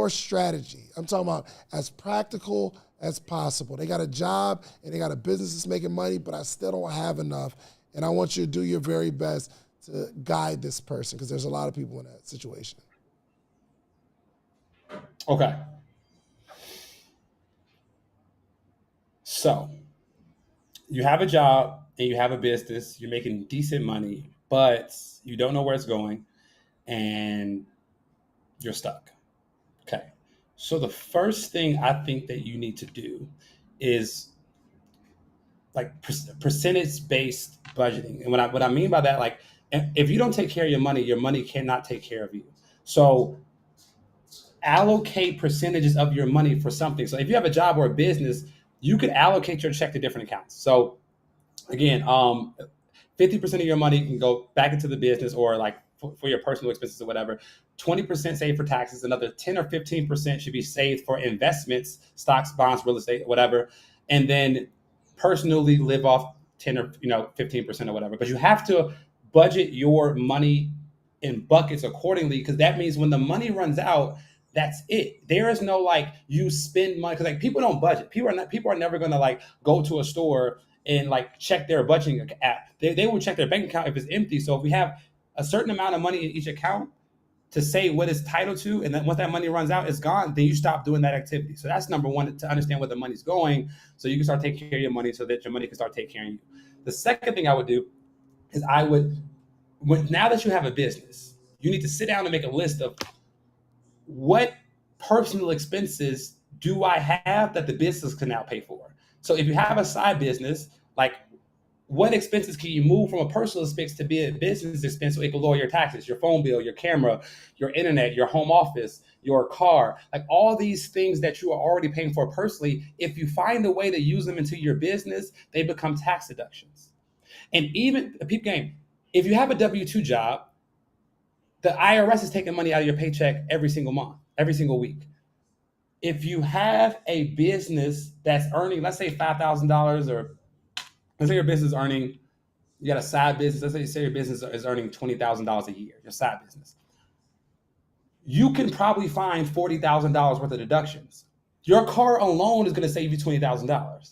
Speaker 1: strategy. I'm talking about as practical as possible. They got a job and they got a business that's making money, but I still don't have enough, and I want you to do your very best to guide this person, because there's a lot of people in that situation.
Speaker 5: Okay. So you have a job and you have a business, you're making decent money, but you don't know where it's going and you're stuck. Okay. So the first thing I think that you need to do is like percentage-based budgeting. And what I mean by that, like, if you don't take care of your money cannot take care of you. So allocate percentages of your money for something. So if you have a job or a business, you could allocate your check to different accounts. So again, 50% of your money can go back into the business, or like for your personal expenses or whatever. 20% saved for taxes. Another 10 or 15% should be saved for investments, stocks, bonds, real estate, whatever. And then personally live off 10 or 15% or whatever. But you have to budget your money in buckets accordingly, because that means when the money runs out, that's it. There is no like you spend money, because like people don't budget. People are never gonna like go to a store and like check their budgeting app. They will check their bank account if it's empty. So if we have a certain amount of money in each account to say what it's titled to, and then once that money runs out, it's gone, then you stop doing that activity. So that's number one, to understand where the money's going, so you can start taking care of your money, so that your money can start taking care of you. The second thing I would do is now that you have a business, you need to sit down and make a list of what personal expenses do I have that the business can now pay for. So if you have a side business, like what expenses can you move from a personal expense to be a business expense so it can lower your taxes, your phone bill, your camera, your internet, your home office, your car, like all these things that you are already paying for personally. If you find a way to use them into your business, they become tax deductions. And even a peep game, if you have a W-2 job, the IRS is taking money out of your paycheck every single month, every single week. If you have a business that's earning, let's say $5,000, or let's say your business is earning, you got a side business, let's say your business is earning $20,000 a year, your side business. You can probably find $40,000 worth of deductions. Your car alone is going to save you $20,000.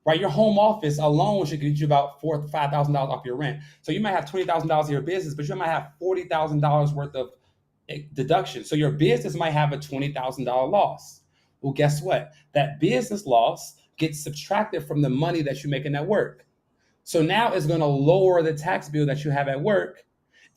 Speaker 5: Right, your home office alone should get you about $4,000 to $5,000 off your rent. So you might have $20,000 in your business, but you might have $40,000 worth of deduction. So your business might have a $20,000 loss. Well, guess what? That business loss gets subtracted from the money that you make in that work. So now it's going to lower the tax bill that you have at work.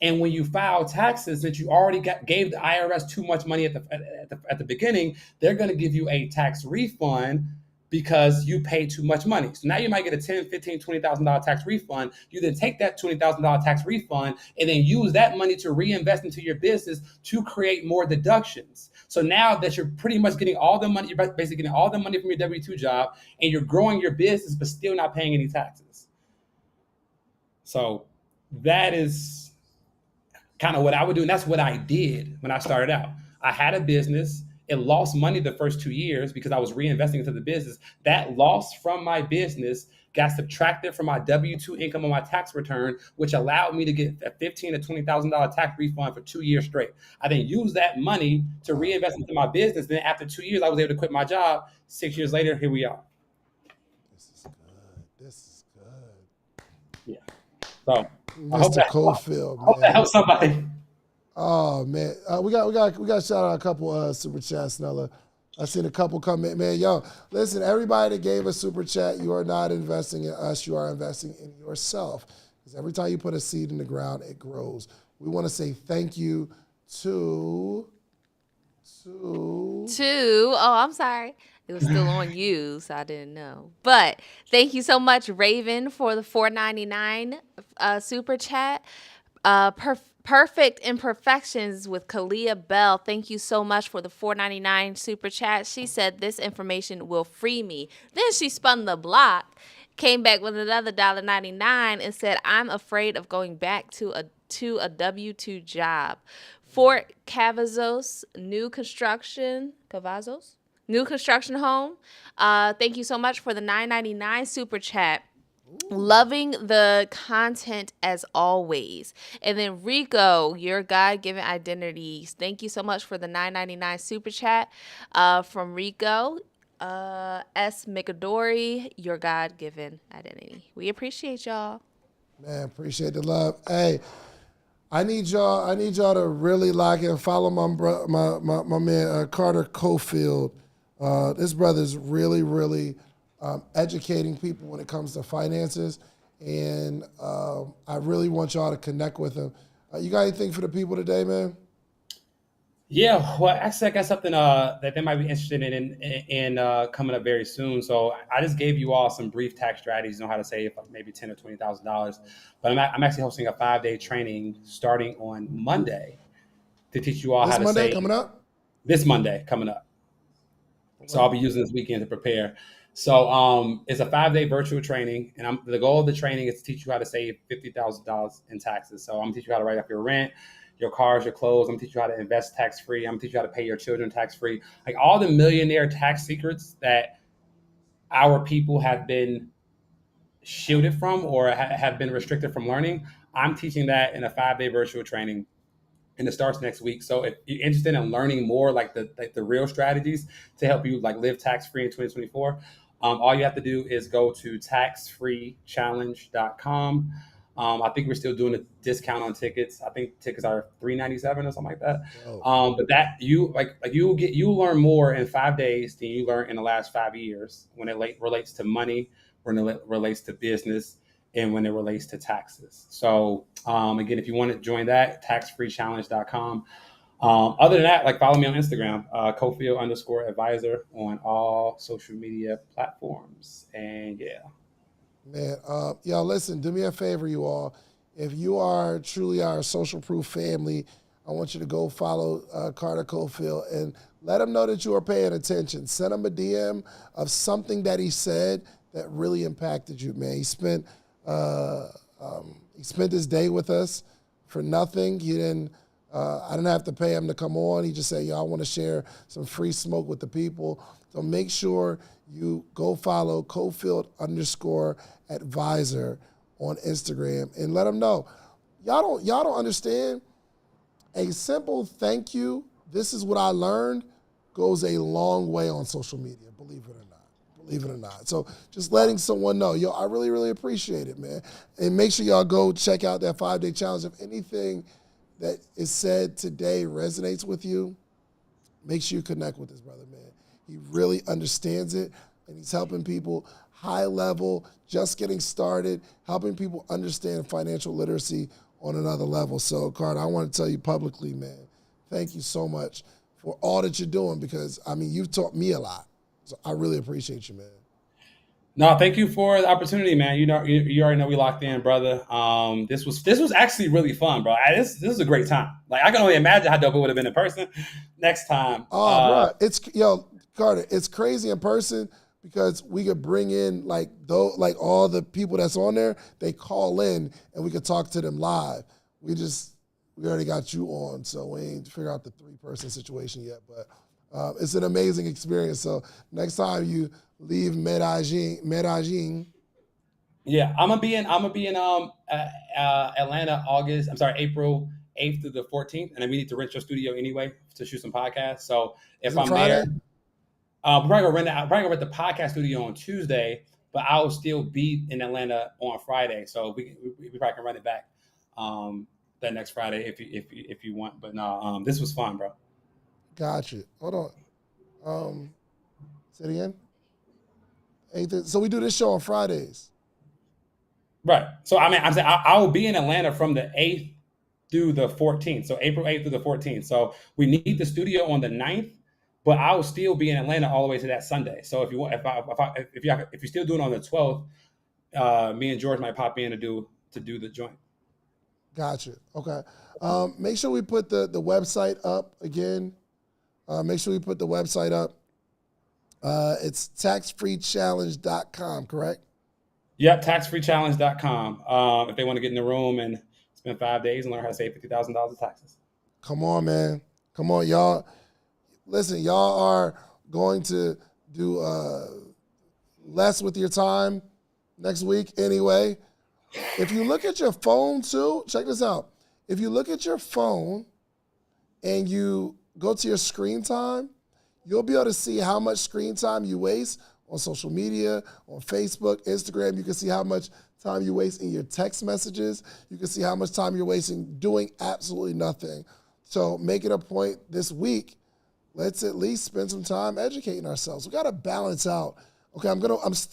Speaker 5: And when you file taxes, that you already gave the IRS too much money at the beginning, they're going to give you a tax refund because you paid too much money. So now you might get a $10,000, $15,000, $20,000 tax refund. You then take that $20,000 tax refund and then use that money to reinvest into your business to create more deductions. So now that you're pretty much getting all the money, you're basically getting all the money from your W-2 job, and you're growing your business, but still not paying any taxes. So that is kind of what I would do. And that's what I did when I started out. I had a business. It lost money the first 2 years because I was reinvesting into the business. That loss from my business got subtracted from my W-2 income on my tax return, which allowed me to get a $15,000 to $20,000 tax refund for 2 years straight. I then used that money to reinvest into my business. Then after 2 years, I was able to quit my job. 6 years later, here we are.
Speaker 1: This is good. This is good.
Speaker 5: Yeah. So I
Speaker 1: Mr. Cofield,
Speaker 5: hope that helps somebody.
Speaker 1: Oh man, we got to shout out a couple super chats, Nella. I seen a couple come in, man. Yo, listen, everybody that gave a super chat, you are not investing in us. You are investing in yourself. Because every time you put a seed in the ground, it grows. We want to say thank you to.
Speaker 2: Oh, I'm sorry. It was still on you, so I didn't know. But thank you so much, Raven, for the $4.99 super chat. Perfect Imperfections with Kalia Bell. Thank you so much for the $4.99 super chat. She said this information will free me. Then she spun the block, came back with another $1.99 and said, I'm afraid of going back to a W-2 job. Fort Cavazos, new construction home. Thank you so much for the $9.99 super chat. Loving the content as always. And then Rico, your God-given identities. Thank you so much for the $9.99 super chat from Rico. S. McAdory, your God-given identity. We appreciate y'all.
Speaker 1: Man, appreciate the love. Hey, I need y'all to really like it and follow my man Carter Cofield. This brother's really educating people when it comes to finances, and I really want y'all to connect with him. You got anything for the people today, man?
Speaker 5: Yeah, well, actually, I got something that they might be interested in coming up very soon. So I just gave you all some brief tax strategies on how to save maybe $10,000 or $20,000. But I'm actually hosting a 5-day training starting on Monday to teach you all how to save.
Speaker 1: This Monday coming up?
Speaker 5: This Monday coming up. So I'll be using this weekend to prepare. So it's a 5-day virtual training, and the goal of the training is to teach you how to save $50,000 in taxes. So I'm gonna teach you how to write off your rent, your cars, your clothes. I'm gonna teach you how to invest tax-free. I'm gonna teach you how to pay your children tax-free. Like all the millionaire tax secrets that our people have been shielded from or have been restricted from learning, I'm teaching that in a 5-day virtual training and it starts next week. So if you're interested in learning more, like the real strategies to help you like live tax free in 2024, all you have to do is go to taxfreechallenge.com. I think we're still doing a discount on tickets. I think tickets are $397 or something like that. But that you'll learn more in 5 days than you learned in the last 5 years when it relates to money, when it relates to business, and when it relates to taxes. So again, if you want to join that, taxfreechallenge.com. Other than that, like follow me on Instagram, Cofield_advisor on all social media platforms. And yeah.
Speaker 1: Man, y'all listen, do me a favor, you all. If you are truly our social proof family, I want you to go follow Carter Cofield and let him know that you are paying attention. Send him a DM of something that he said that really impacted you, man. He spent his day with us for nothing. I didn't have to pay him to come on. He just said, yo, I want to share some free smoke with the people. So make sure you go follow Cofield_advisor on Instagram and let him know. Y'all don't understand. A simple thank you, this is what I learned, goes a long way on social media, believe it or not. So just letting someone know, yo, I really, really appreciate it, man. And make sure y'all go check out that 5-day challenge. If anything that is said today resonates with you, make sure you connect with this brother, man. He really understands it, and he's helping people high level, just getting started, helping people understand financial literacy on another level. So, Carter, I want to tell you publicly, man, thank you so much for all that you're doing because, I mean, you've taught me a lot. So I really appreciate you, man.
Speaker 5: No, thank you for the opportunity, man. You already know we locked in, brother. This was actually really fun, bro. This is a great time. Like I can only imagine how dope it would have been in person next time.
Speaker 1: Oh, bro, Carter, it's crazy in person because we could bring in like all the people that's on there. They call in and we could talk to them live. We already got you on, so we ain't figured out the 3-person situation yet, but. It's an amazing experience. So next time you leave Medellin.
Speaker 5: Yeah, I'm gonna be in Atlanta April 8th through the 14th, and then we need to rent your studio anyway to shoot some podcasts. So if I'm
Speaker 1: Friday?
Speaker 5: there, I'm probably gonna rent the podcast studio on Tuesday, but I'll still be in Atlanta on Friday. So we probably can run it back that next Friday if you want. But no, this was fun, bro.
Speaker 1: Gotcha. Hold on. Say it again. So we do this show on Fridays.
Speaker 5: Right. So I mean, I'm saying I will be in Atlanta from the 8th through the 14th. So April 8th through the 14th. So we need the studio on the 9th, but I will still be in Atlanta all the way to that Sunday. So if you're still doing it on the 12th, me and George might pop in to do the joint.
Speaker 1: Gotcha. Okay. Make sure we put the website up again. Make sure we put the website up. It's taxfreechallenge.com, correct?
Speaker 5: Yep, taxfreechallenge.com. If they want to get in the room and spend 5 days and learn how to save $50,000 in taxes.
Speaker 1: Come on, man. Come on, y'all. Listen, y'all are going to do less with your time next week anyway. If you look at your phone too, check this out. If you look at your phone and you go to your screen time, you'll be able to see how much screen time you waste on social media, on Facebook, Instagram. You can see how much time you waste in your text messages. You can see how much time you're wasting doing absolutely nothing. So make it a point this week. Let's at least spend some time educating ourselves. We got to balance out. Okay,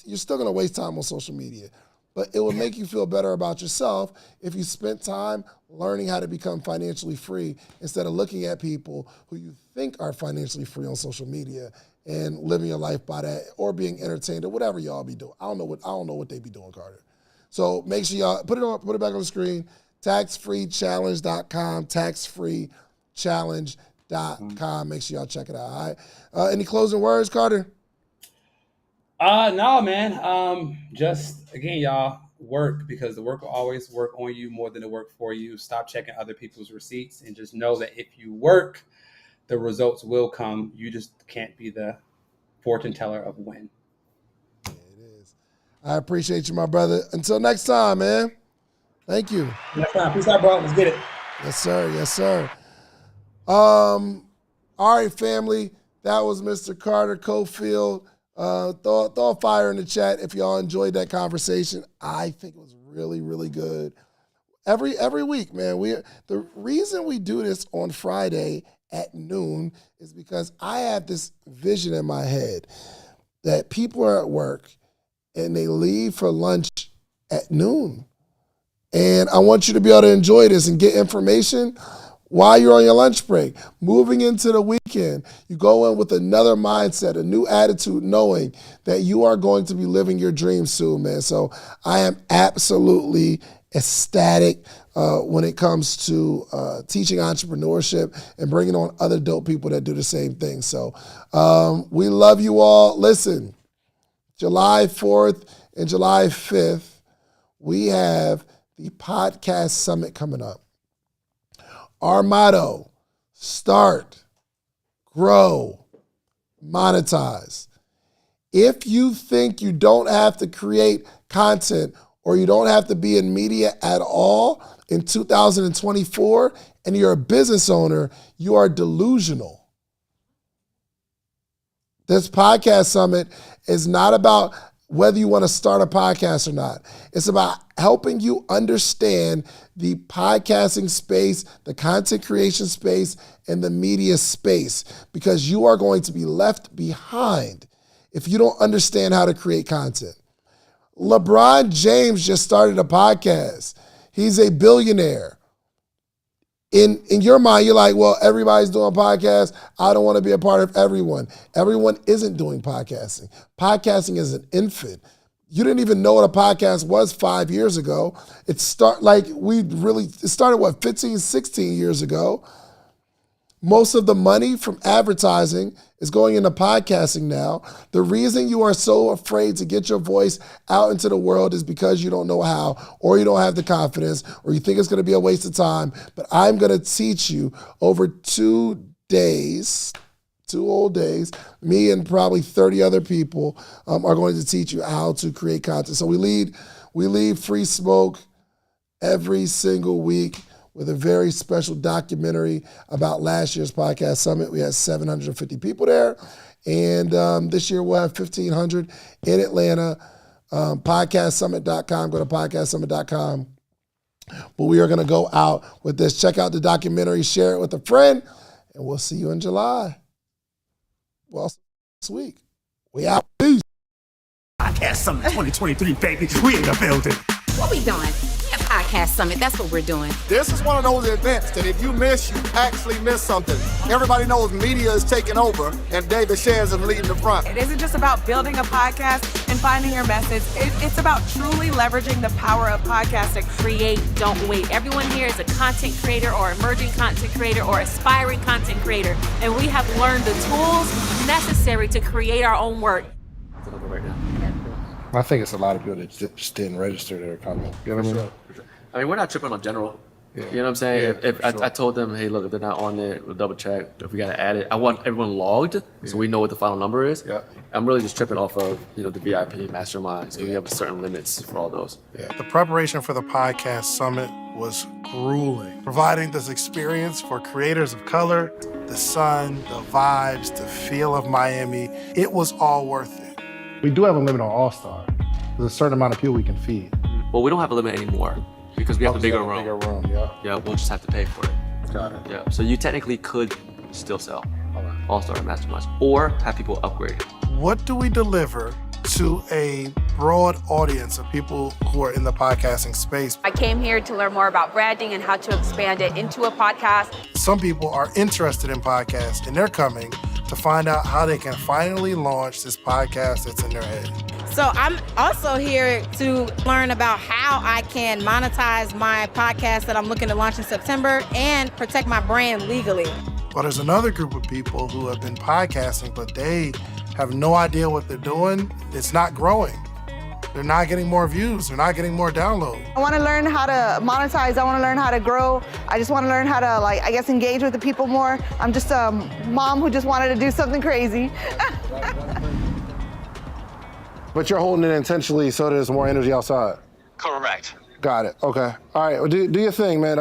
Speaker 1: you're still gonna waste time on social media, but it will make you feel better about yourself if you spent time learning how to become financially free instead of looking at people who you think are financially free on social media and living your life by that or being entertained or whatever y'all be doing. I don't know what they be doing, Carter. So make sure y'all put it back on the screen. Taxfreechallenge.com, taxfreechallenge.com. Make sure y'all check it out. All right. Any closing words, Carter?
Speaker 5: No, man. Just again, y'all work because the work will always work on you more than the work for you. Stop checking other people's receipts and just know that if you work, the results will come. You just can't be the fortune teller of when.
Speaker 1: Yeah, it is. I appreciate you, my brother. Until next time, man. Thank you.
Speaker 5: Next time. Peace out, bro. Let's get it.
Speaker 1: Yes, sir. Yes, sir. All right, family. That was Mr. Carter Cofield. Throw a fire in the chat if y'all enjoyed that conversation. I think it was really, really good. Every week, man. The reason we do this on Friday at noon is because I have this vision in my head that people are at work and they leave for lunch at noon. And I want you to be able to enjoy this and get information while you're on your lunch break. Moving into the weekend, you go in with another mindset, a new attitude, knowing that you are going to be living your dreams soon, man. So I am absolutely ecstatic when it comes to teaching entrepreneurship and bringing on other dope people that do the same thing. So we love you all. Listen, July 4th and July 5th, we have the podcast summit coming up. Our motto, start, grow, monetize. If you think you don't have to create content or you don't have to be in media at all in 2024 and you're a business owner, you are delusional. This podcast summit is not about whether you want to start a podcast or not. It's about helping you understand the podcasting space, the content creation space, and the media space, because you are going to be left behind if you don't understand how to create content. LeBron James just started a podcast. He's a billionaire. In your mind, you're like, well, everybody's doing podcasts. I don't want to be a part of everyone. Everyone isn't doing podcasting. Podcasting is an infant. You didn't even know what a podcast was 5 years ago. It started, 15, 16 years ago. Most of the money from advertising is going into podcasting now. The reason you are so afraid to get your voice out into the world is because you don't know how, or you don't have the confidence, or you think it's going to be a waste of time. But I'm going to teach you over 2 days, 2 whole days. Me and probably 30 other people are going to teach you how to create content. So we lead Free Smoke every single week with a very special documentary about last year's podcast summit. We had 750 people there. And this year we'll have 1,500 in Atlanta. Podcastsummit.com. Go to podcastsummit.com. But we are going to go out with this. Check out the documentary. Share it with a friend. And we'll see you in July. Well, this week. We out. Peace.
Speaker 6: Podcast Summit 2023, baby. We in the building.
Speaker 7: What we doing? Yeah, Podcast Summit. That's what we're doing.
Speaker 8: This is one of those events that if you miss, you actually miss something. Everybody knows media is taking over, and David Shands is leading the front.
Speaker 9: It isn't just about building a podcast and finding your message. It's about truly leveraging the power of podcasting.
Speaker 7: Create, don't wait. Everyone here is a content creator or emerging content creator or aspiring content creator, and we have learned the tools necessary to create our own work.
Speaker 10: I think it's a lot of people that just didn't register their comment. You know what I mean?
Speaker 11: Sure. I mean, we're not tripping on general.
Speaker 10: Yeah.
Speaker 11: You know what I'm saying?
Speaker 10: Yeah,
Speaker 11: if I told them, hey, look, if they're not on it, we'll double check. If we got to add it, I want everyone logged so we know what the final number is.
Speaker 10: Yeah.
Speaker 11: I'm really just tripping off of, the VIP masterminds. So we have certain limits for all those.
Speaker 10: Yeah.
Speaker 12: The preparation for the podcast summit was grueling. Providing this experience for creators of color, the sun, the vibes, the feel of Miami, it was all worth it.
Speaker 10: We do have a limit on All-Star. There's a certain amount of people we can feed.
Speaker 11: Well, we don't have a limit anymore because we have a bigger room.
Speaker 10: Yeah.
Speaker 11: Yeah, we'll just have to pay for it.
Speaker 10: Got it.
Speaker 11: Yeah, so you technically could still sell All-Star masterminds or have people upgrade.
Speaker 12: What do we deliver to a broad audience of people who are in the podcasting space?
Speaker 9: I came here to learn more about branding and how to expand it into a podcast.
Speaker 12: Some people are interested in podcasts, and they're coming to find out how they can finally launch this podcast that's in their head.
Speaker 13: So I'm also here to learn about how I can monetize my podcast that I'm looking to launch in September and protect my brand legally.
Speaker 12: But there's another group of people who have been podcasting, but they have no idea what they're doing. It's not growing. They're not getting more views. They're not getting more downloads.
Speaker 9: I want to learn how to monetize. I want to learn how to grow. I just want to learn how to, engage with the people more. I'm just a mom who just wanted to do something crazy.
Speaker 10: But you're holding it intentionally so there's more energy outside.
Speaker 6: Correct.
Speaker 10: Got it. Okay. All right. Well, do your thing, man.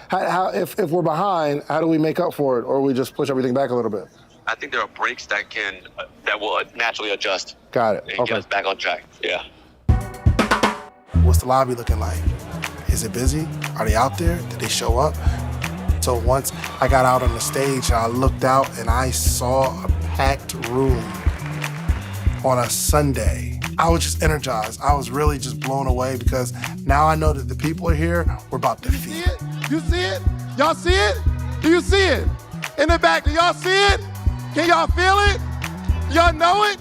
Speaker 10: If we're behind, how do we make up for it, or we just push everything back a little bit?
Speaker 14: I think there are breaks that will naturally adjust.
Speaker 10: Got it.
Speaker 14: And get us back on track. Yeah.
Speaker 12: What's the lobby looking like? Is it busy? Are they out there? Did they show up? So once I got out on the stage, I looked out and I saw a packed room on a Sunday. I was just energized. I was really just blown away because now I know that the people are here. We're about to feed.
Speaker 1: You see it? Y'all see it? Do you see it? In the back, do y'all see it? Can y'all feel it? Y'all know it?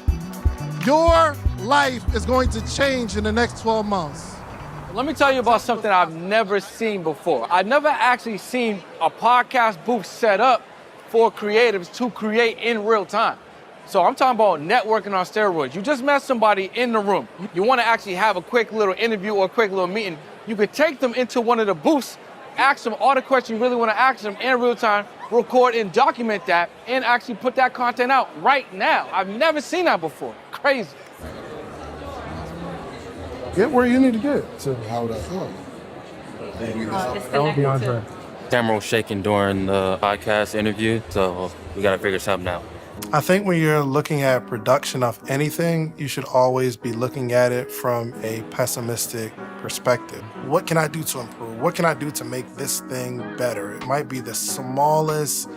Speaker 1: Your life is going to change in the next 12 months.
Speaker 15: Let me tell you about something I've never seen before. I've never actually seen a podcast booth set up for creatives to create in real time. So I'm talking about networking on steroids. You just met somebody in the room. You want to actually have a quick little interview or a quick little meeting. You could take them into one of the booths, ask them all the questions you really want to ask them in real time, record and document that, and actually put that content out right now. I've never seen that before. Crazy.
Speaker 10: Get where you need to get to how that's going.
Speaker 11: Camera was shaking during the podcast interview, so we gotta figure something out.
Speaker 12: I think when you're looking at production of anything, you should always be looking at it from a pessimistic perspective. What can I do to improve? What can I do to make this thing better? It might be the smallest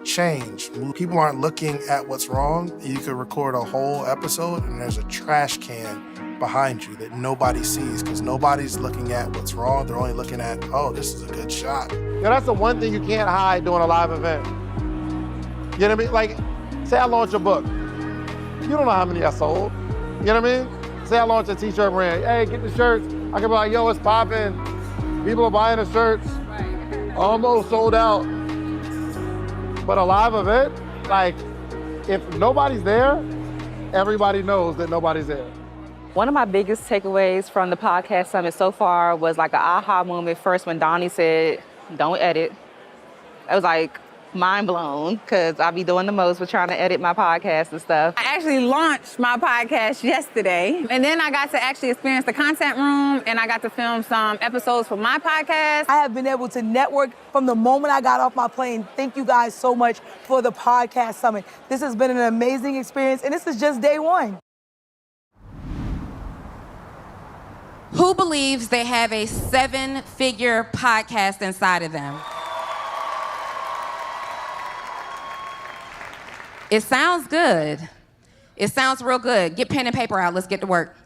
Speaker 12: change. People aren't looking at what's wrong. You could record a whole episode and there's a trash can behind you that nobody sees because nobody's looking at what's wrong. They're only looking at, oh, this is a good shot.
Speaker 1: That's the one thing you can't hide doing a live event. You know what I mean? Like, say I launch a book. You don't know how many I sold. You know what I mean? Say I launch a t-shirt brand. Hey, get the shirts. I can be like, yo, it's popping. People are buying the shirts. Almost sold out. But a live event, like, if nobody's there, everybody knows that nobody's there.
Speaker 16: One of my biggest takeaways from the podcast summit so far was like an aha moment first when Donnie said, don't edit. I was like mind blown because I be doing the most with trying to edit my podcast and stuff.
Speaker 13: I actually launched my podcast yesterday, and then I got to actually experience the content room, and I got to film some episodes for my podcast.
Speaker 17: I have been able to network from the moment I got off my plane. Thank you guys so much for the podcast summit. This has been an amazing experience, and this is just day one.
Speaker 18: Who believes they have a 7-figure podcast inside of them? It sounds good. It sounds real good. Get pen and paper out. Let's get to work.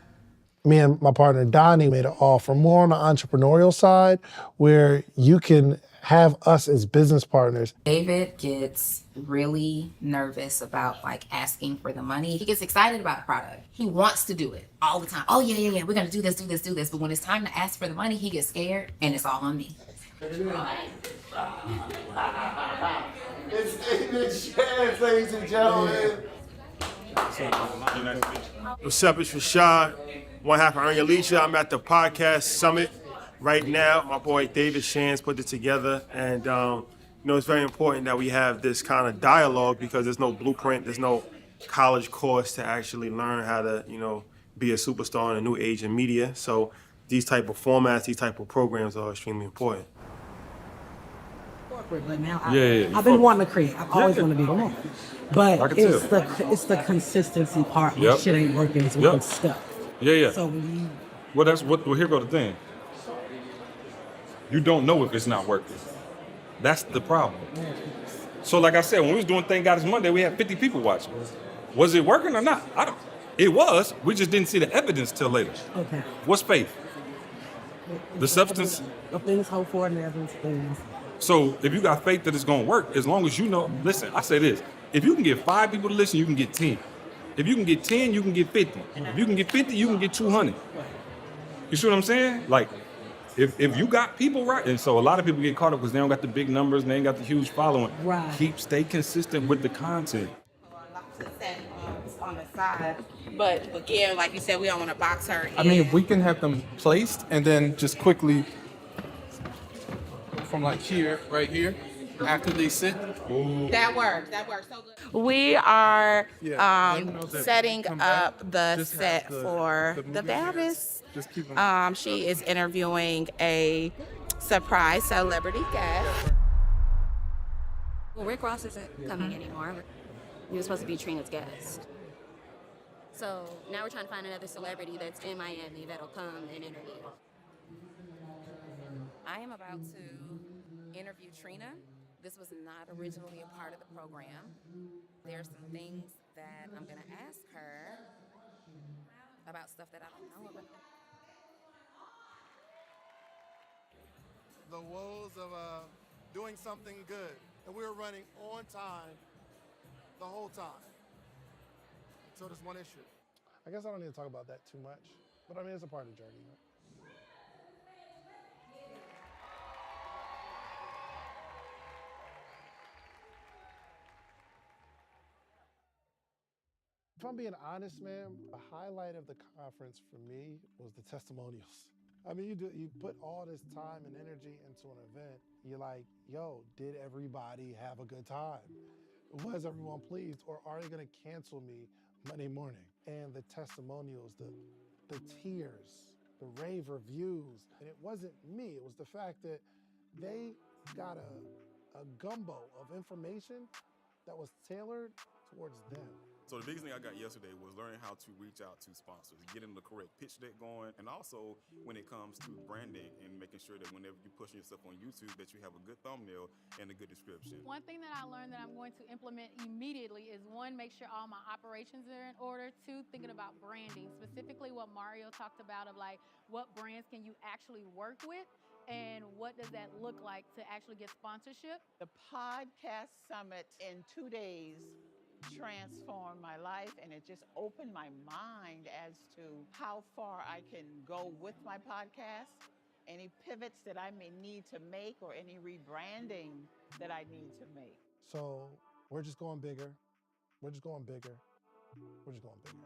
Speaker 10: Me and my partner Donnie made an offer more on the entrepreneurial side where you can have us as business partners.
Speaker 18: David gets really nervous about like asking for the money. He gets excited about a product. He wants to do it all the time. Oh yeah, we're gonna do this. But when it's time to ask for the money, he gets scared and it's all on me.
Speaker 1: It's David Shands, ladies and gentlemen.
Speaker 19: What's up, it's Rashad, one half of Earn Your Leisure. I'm at the podcast summit right now. My boy David Shands put it together, and it's very important that we have this kind of dialogue because there's no blueprint, there's no college course to actually learn how to, be a superstar in a new age in media. So these type of formats, these type of programs are extremely important.
Speaker 20: But now
Speaker 19: Yeah.
Speaker 20: I've been wanting to create. I've always wanted to be one. But it's the consistency part. When shit ain't working, it's when it's stuck.
Speaker 21: Yeah.
Speaker 20: So when
Speaker 21: Well, here go the thing. You don't know if it's not working. That's the problem. So like I said, when we was doing Thank God It's Monday, we had 50 people watching. Was it working or not? It was. We just didn't see the evidence till later.
Speaker 20: Okay.
Speaker 21: What's faith? The substance?
Speaker 20: The things hope for and the evidence things.
Speaker 21: So if you got faith that it's gonna work, as long as you know, listen, I say this, if you can get 5 people to listen, you can get 10. If you can get 10, you can get 50. If you can get 50, you can get 200. You see what I'm saying? Like, if you got people right, and so a lot of people get caught up because they don't got the big numbers and they ain't got the huge following.
Speaker 20: Right.
Speaker 21: Stay consistent with the content.
Speaker 13: On the side, but again, like you said, we don't want to box her in.
Speaker 22: I mean, if we can have them placed and then just quickly from like here, right here, after they sit.
Speaker 13: That works so good.
Speaker 23: We are
Speaker 22: Yeah,
Speaker 23: setting up the set for the Babis
Speaker 22: Just keep them.
Speaker 3: She is interviewing a surprise celebrity guest.
Speaker 4: Well, Rick Ross isn't coming anymore. He was supposed to be Trina's guest. So now we're trying to find another celebrity that's in Miami that'll come and interview.
Speaker 3: I am about to interview Trina. This was not originally a part of the program. There are some things that I'm going to ask her about stuff that I don't know about.
Speaker 8: The woes of doing something good. And we were running on time the whole time. So there's one issue.
Speaker 10: I guess I don't need to talk about that too much, but I mean, it's a part of the journey. If I'm being honest, man, the highlight of the conference for me was the testimonials. I mean, you put all this time and energy into an event. You're like, yo, did everybody have a good time? Was everyone pleased? Or are they gonna cancel me Monday morning? And the testimonials, the tears, the rave reviews. And it wasn't me, it was the fact that they got a gumbo of information that was tailored towards them.
Speaker 23: So the biggest thing I got yesterday was learning how to reach out to sponsors, getting the correct pitch deck going, and also when it comes to branding and making sure that whenever you're pushing yourself on YouTube that you have a good thumbnail and a good description.
Speaker 24: One thing that I learned that I'm going to implement immediately is one, make sure all my operations are in order. Two, thinking about branding, specifically what Mario talked about of like what brands can you actually work with and what does that look like to actually get sponsorship.
Speaker 25: The podcast summit in 2 days transformed my life, and it just opened my mind as to how far I can go with my podcast, any pivots that I may need to make or any rebranding that I need to make.
Speaker 10: So we're just going bigger. We're just going bigger. We're just going bigger.